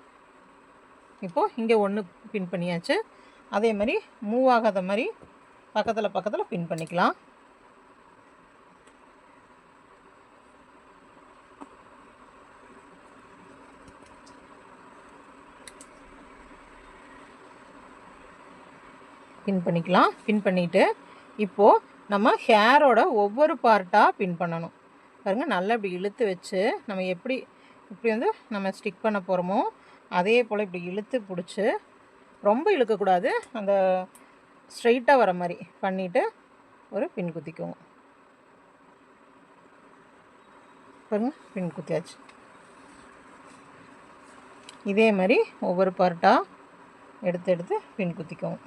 இப்போது இங்கே ஒன்று பின் பண்ணியாச்சு. அதே மாதிரி மூவ் ஆகாத மாதிரி பக்கத்தில் பின் பண்ணிக்கலாம். பின் பண்ணிக்கலாம். பின் பண்ணிவிட்டு இப்போது நம்ம ஹேரோட ஒவ்வொரு பார்ட்டாக பின் பண்ணணும். பாருங்கள், நல்லா இப்படி இழுத்து வச்சு நம்ம இப்படி வந்து நம்ம ஸ்டிக் பண்ண போகிறோமோ அதே போல் இப்படி இழுத்து பிடிச்சி, ரொம்ப இழுக்கக்கூடாது, அந்த ஸ்ட்ரைட்டாக வர மாதிரி பண்ணிவிட்டு ஒரு பின் குத்திக்குவோங்க. பாருங்கள், பின் குத்தியாச்சு. இதே மாதிரி ஒவ்வொரு பார்ட்டாக எடுத்து பின் குத்திக்குவோம்.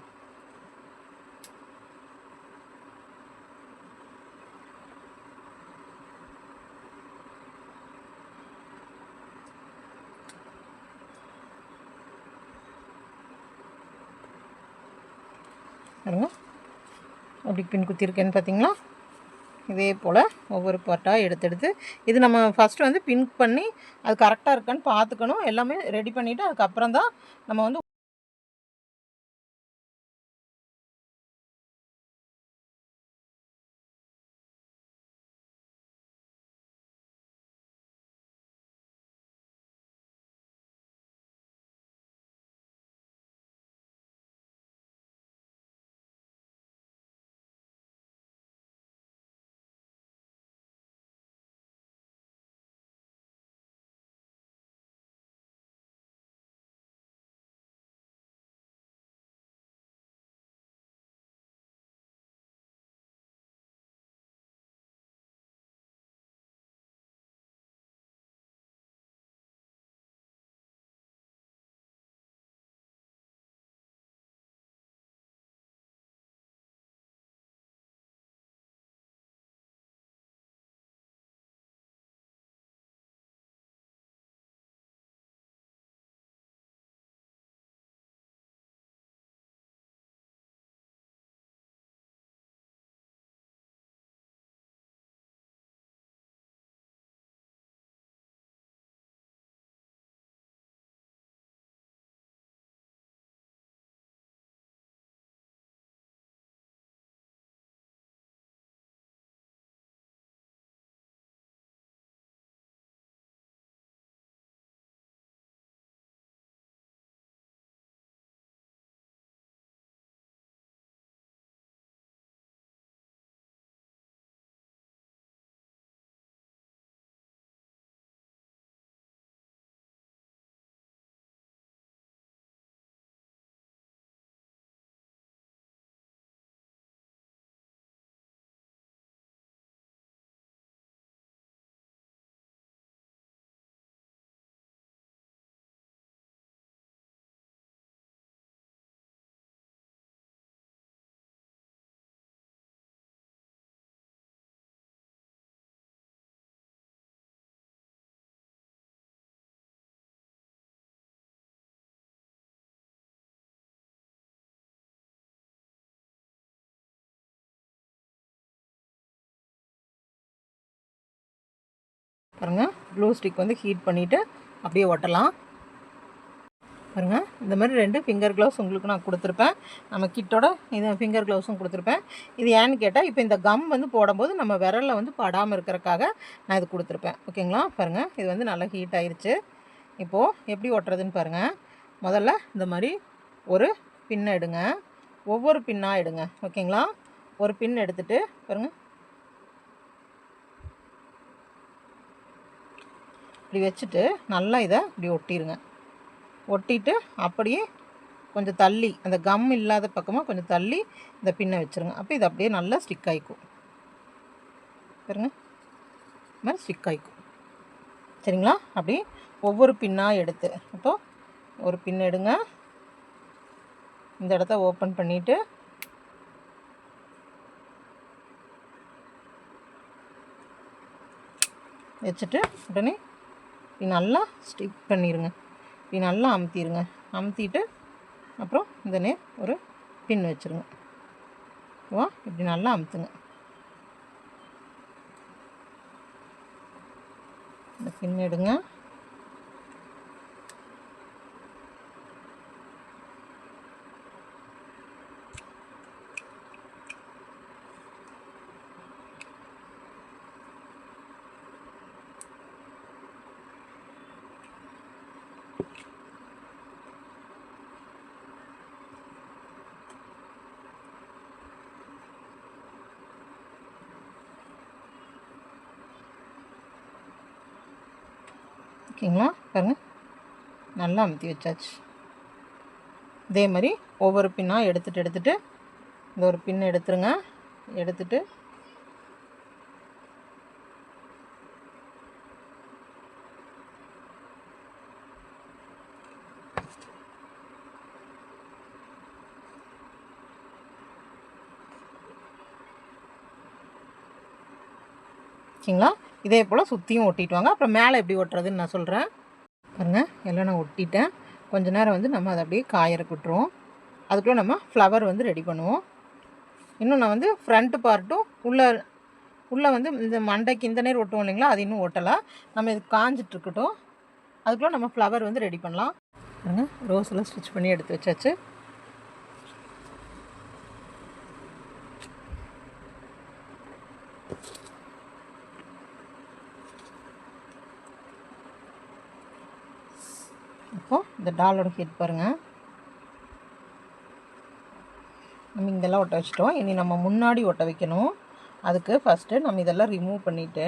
பாருங்க, அப்படி பின் குத்திருக்கேன்னு பார்த்தீங்களா? இதே போல் ஒவ்வொரு பார்ட்டாக எடுத்து இது நம்ம ஃபஸ்ட்டு வந்து பின் பண்ணி அது கரெக்டாக இருக்கான்னு பார்த்துக்கணும். எல்லாமே ரெடி பண்ணிவிட்டு அதுக்கப்புறம் தான் நம்ம வந்து பாருங்கள், க்ளூ ஸ்டிக் வந்து ஹீட் பண்ணிவிட்டு அப்படியே ஒட்டலாம். பாருங்கள், இந்த மாதிரி 2 ஃபிங்கர் க்ளவுஸ் உங்களுக்கு நான் கொடுத்துருப்பேன். நம்ம கிட்டோட இது ஃபிங்கர் க்ளவுஸும் கொடுத்துருப்பேன். இது ஏன்னு கேட்டால், இப்போ இந்த கம் வந்து போடும்போது நம்ம விரலில் வந்து படாமல் இருக்கிறக்காக நான் இது கொடுத்துருப்பேன். ஓகேங்களா? பாருங்கள், இது வந்து நல்லா ஹீட் ஆயிடுச்சு. இப்போது எப்படி ஒட்டுறதுன்னு பாருங்கள். முதல்ல இந்த மாதிரி ஒரு பின்னை எடுங்க. ஒவ்வொரு பின்னாக எடுங்க. ஓகேங்களா? ஒரு பின் எடுத்துகிட்டு பாருங்கள், இப்படி வச்சுட்டு நல்லா இதை இப்படி ஒட்டிடுங்க. ஒட்டிட்டு அப்படியே கொஞ்சம் தள்ளி, அந்த கம் இல்லாத பக்கமாக கொஞ்சம் தள்ளி இந்த பின்னை வச்சுருங்க. அப்போ இது அப்படியே நல்லா ஸ்டிக் ஆகிக்கும். பாருங்க, இந்த மாதிரி ஸ்டிக் ஆகிக்கும். சரிங்களா? அப்படி ஒவ்வொரு பின்னாக எடுத்து, அப்போ ஒரு பின் எடுங்க. இந்த இடத்த ஓப்பன் பண்ணிவிட்டு வச்சுட்டு உடனே இப்படி நல்லா ஸ்டிக் பண்ணிடுங்க. இப்படி நல்லா அமுத்திடுங்க. அமுத்திட்டு அப்புறம் இந்த ஒரு பின் வச்சுருங்க. ஓ, இப்படி நல்லா அமுத்துங்க. இந்த பின் எடுங்க. ஓகேங்களா? பாருங்கள், நல்லா அமுத்தி வச்சாச்சு. இதே மாதிரி ஒவ்வொரு பின்னாக எடுத்துகிட்டு இந்த ஒரு பின் எடுத்துருங்க. எடுத்துட்டு ஓகேங்களா? இதே போல் சுற்றியும் ஒட்டிட்டு வாங்க. அப்புறம் மேலே எப்படி ஒட்டுறதுன்னு நான் சொல்கிறேன். பாருங்கள், எல்லாம் நான் ஒட்டிட்டேன். கொஞ்ச நேரம் வந்து நம்ம அதை அப்படியே காயறக்கு விட்டுருவோம். அதுக்குள்ளே நம்ம ஃப்ளவர் வந்து ரெடி பண்ணுவோம். இன்னும் நான் வந்து ஃப்ரண்ட்டு பார்ட்டும் உள்ளே வந்து இந்த மண்டைக்கு இந்த நேரம் ஒட்டுவோம் இல்லைங்களா, அது இன்னும் ஒட்டலை. நம்ம இது காஞ்சிட்ருக்கட்டும். அதுக்குள்ளே நம்ம ஃப்ளவர் வந்து ரெடி பண்ணலாம். பாருங்கள், ரோஸெல்லாம் ஸ்டிச் பண்ணி எடுத்து வச்சாச்சு. இப்போது இந்த டாலோட ஹெட் பாருங்கள், நம்ம இங்கெல்லாம் ஒட்ட வச்சிட்டோம். இனி நம்ம முன்னாடி ஒட்ட வைக்கணும். அதுக்கு ஃபஸ்ட்டு நம்ம இதெல்லாம் ரிமூவ் பண்ணிவிட்டு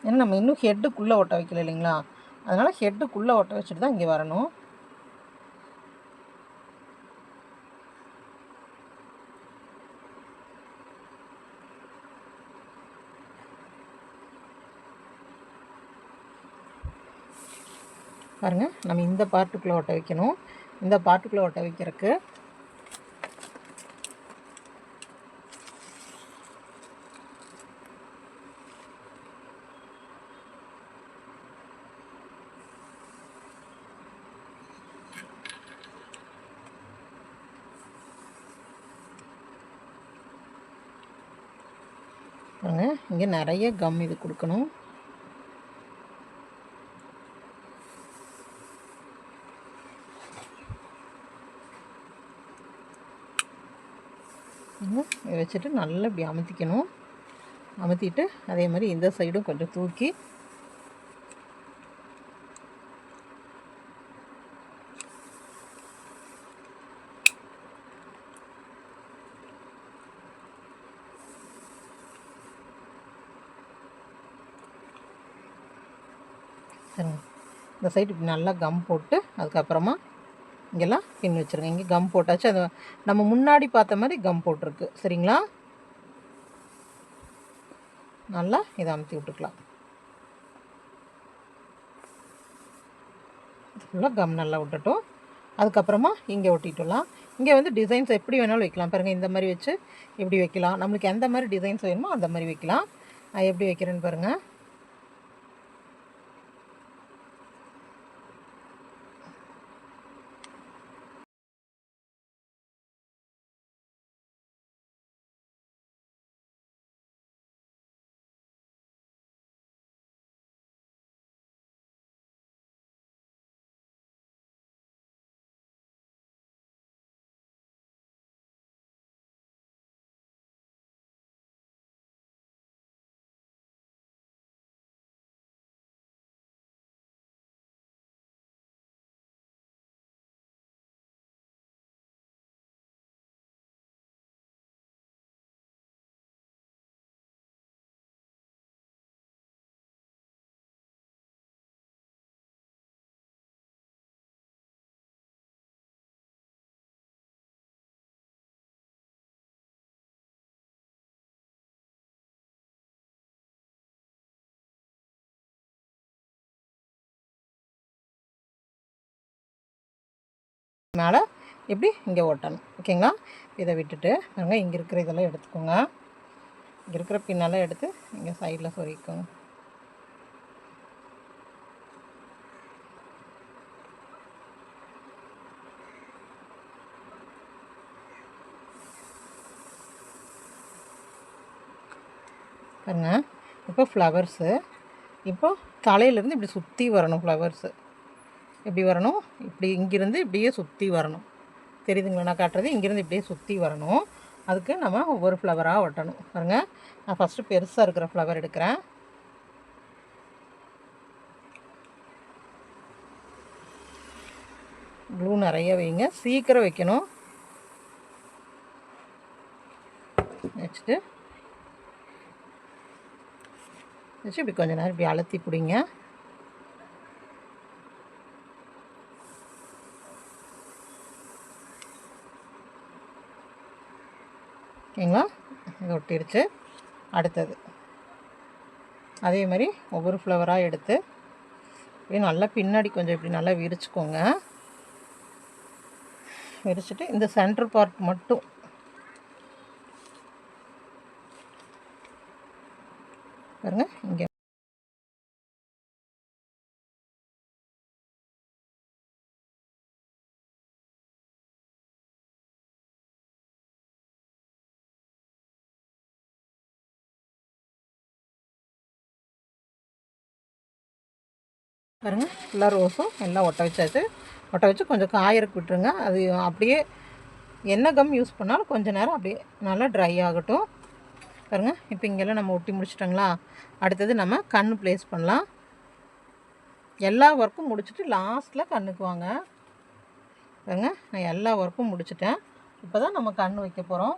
ஏன்னா நம்ம இன்னும் ஹெட்டுக்குள்ளே ஒட்ட வைக்கல இல்லைங்களா, அதனால் ஹெட்டுக்குள்ளே ஒட்ட வச்சுட்டு தான் இங்கே வரணும். பாருங்கள், நம்ம இந்த பார்ட்டுக்குள்ளே ஒட்ட வைக்கணும். இந்த பார்ட்டுக்குள்ளே ஒட்ட வைக்கிறதுக்கு பாருங்கள், இங்கே நிறைய கம் இது கொடுக்கணும். இதை வச்சுட்டு நல்லா இப்படி அமுத்திக்கணும். அமுத்திட்டு அதே மாதிரி இந்த சைடும் கொஞ்சம் தூக்கி இந்த சைடு இப்படி நல்லா கம் போட்டு அதுக்கப்புறமா இங்கெல்லாம் பின் வச்சுருங்க. இங்கே கம் போட்டாச்சு. அது நம்ம முன்னாடி பார்த்த மாதிரி கம் போட்டிருக்கு. சரிங்களா? நல்லா இதை அமுத்தி விட்டுக்கலாம். ஃபுல்லாக கம் நல்லா விட்டுட்டோம். அதுக்கப்புறமா இங்கே ஒட்டிட்டுலாம். இங்கே வந்து டிசைன்ஸ் எப்படி வேணாலும் வைக்கலாம். பாருங்கள், இந்த மாதிரி வச்சு எப்படி வைக்கலாம். நம்மளுக்கு எந்த மாதிரி டிசைன்ஸ் வேணுமோ அந்த மாதிரி வைக்கலாம். நான் எப்படி வைக்கிறேன்னு பாருங்கள். மேலே இப்படி இங்கே ஒட்டணும். ஓகேங்களா? இதை விட்டுட்டு பாருங்க, இங்கே இருக்கிற இதெல்லாம் எடுத்துக்கோங்க. இங்கே இருக்கிற பின்னெல்லாம் எடுத்து இங்கே சைடில் சொருகிக்கோங்க. பாருங்க, இப்போ ஃப்ளவர்ஸு இப்போ தலையிலேருந்து இப்படி சுற்றி வரணும். ஃப்ளவர்ஸு எப்படி வரணும்? இப்படி இங்கேருந்து இப்படியே சுற்றி வரணும். தெரியுதுங்களா நான் காட்டுறது? இங்கேருந்து இப்படியே சுற்றி வரணும். அதுக்கு நம்ம ஒவ்வொரு ஃப்ளவராக ஒட்டணும். பாருங்கள், நான் ஃபஸ்ட்டு பெருசாக இருக்கிற ஃப்ளவர் எடுக்கிறேன். க்ளூ நிறைய வைங்க, சீக்கிரம் வைக்கணும். வச்சுட்டு இப்படி கொஞ்ச நேரம் இப்படி அழுத்தி பிடிங்க. ஓகேங்களா? இது ஒட்டிடுச்சு. அடுத்தது அதே மாதிரி ஒவ்வொரு ஃப்ளவராக எடுத்து இப்படி நல்லா பின்னாடி கொஞ்சம் இப்படி நல்லா விரிச்சுக்கோங்க. விரிச்சிட்டு இந்த சென்டர் பார்ட் மட்டும் பாருங்க, இங்கே பாருங்கள், எல்லா ரோஸும் எல்லாம் ஒட்ட வச்சாச்சு. ஒட்ட வச்சு கொஞ்சம் காயறக்கு விட்டுருங்க. அது அப்படியே என்ன கம் யூஸ் பண்ணாலும் கொஞ்சம் நேரம் அப்படியே நல்லா ட்ரை ஆகட்டும். பாருங்கள், இப்போ இங்கெல்லாம் நம்ம ஒட்டி முடிச்சிட்டோங்களா? அடுத்தது நம்ம கண் ப்ளேஸ் பண்ணலாம். எல்லா ஒர்க்கும் முடிச்சுட்டு லாஸ்ட்டில் கண்ணுக்கு வாங்க. பாருங்கள், நான் எல்லா ஒர்க்கும் முடிச்சிட்டேன். இப்போ தான் நம்ம கண் வைக்க போகிறோம்.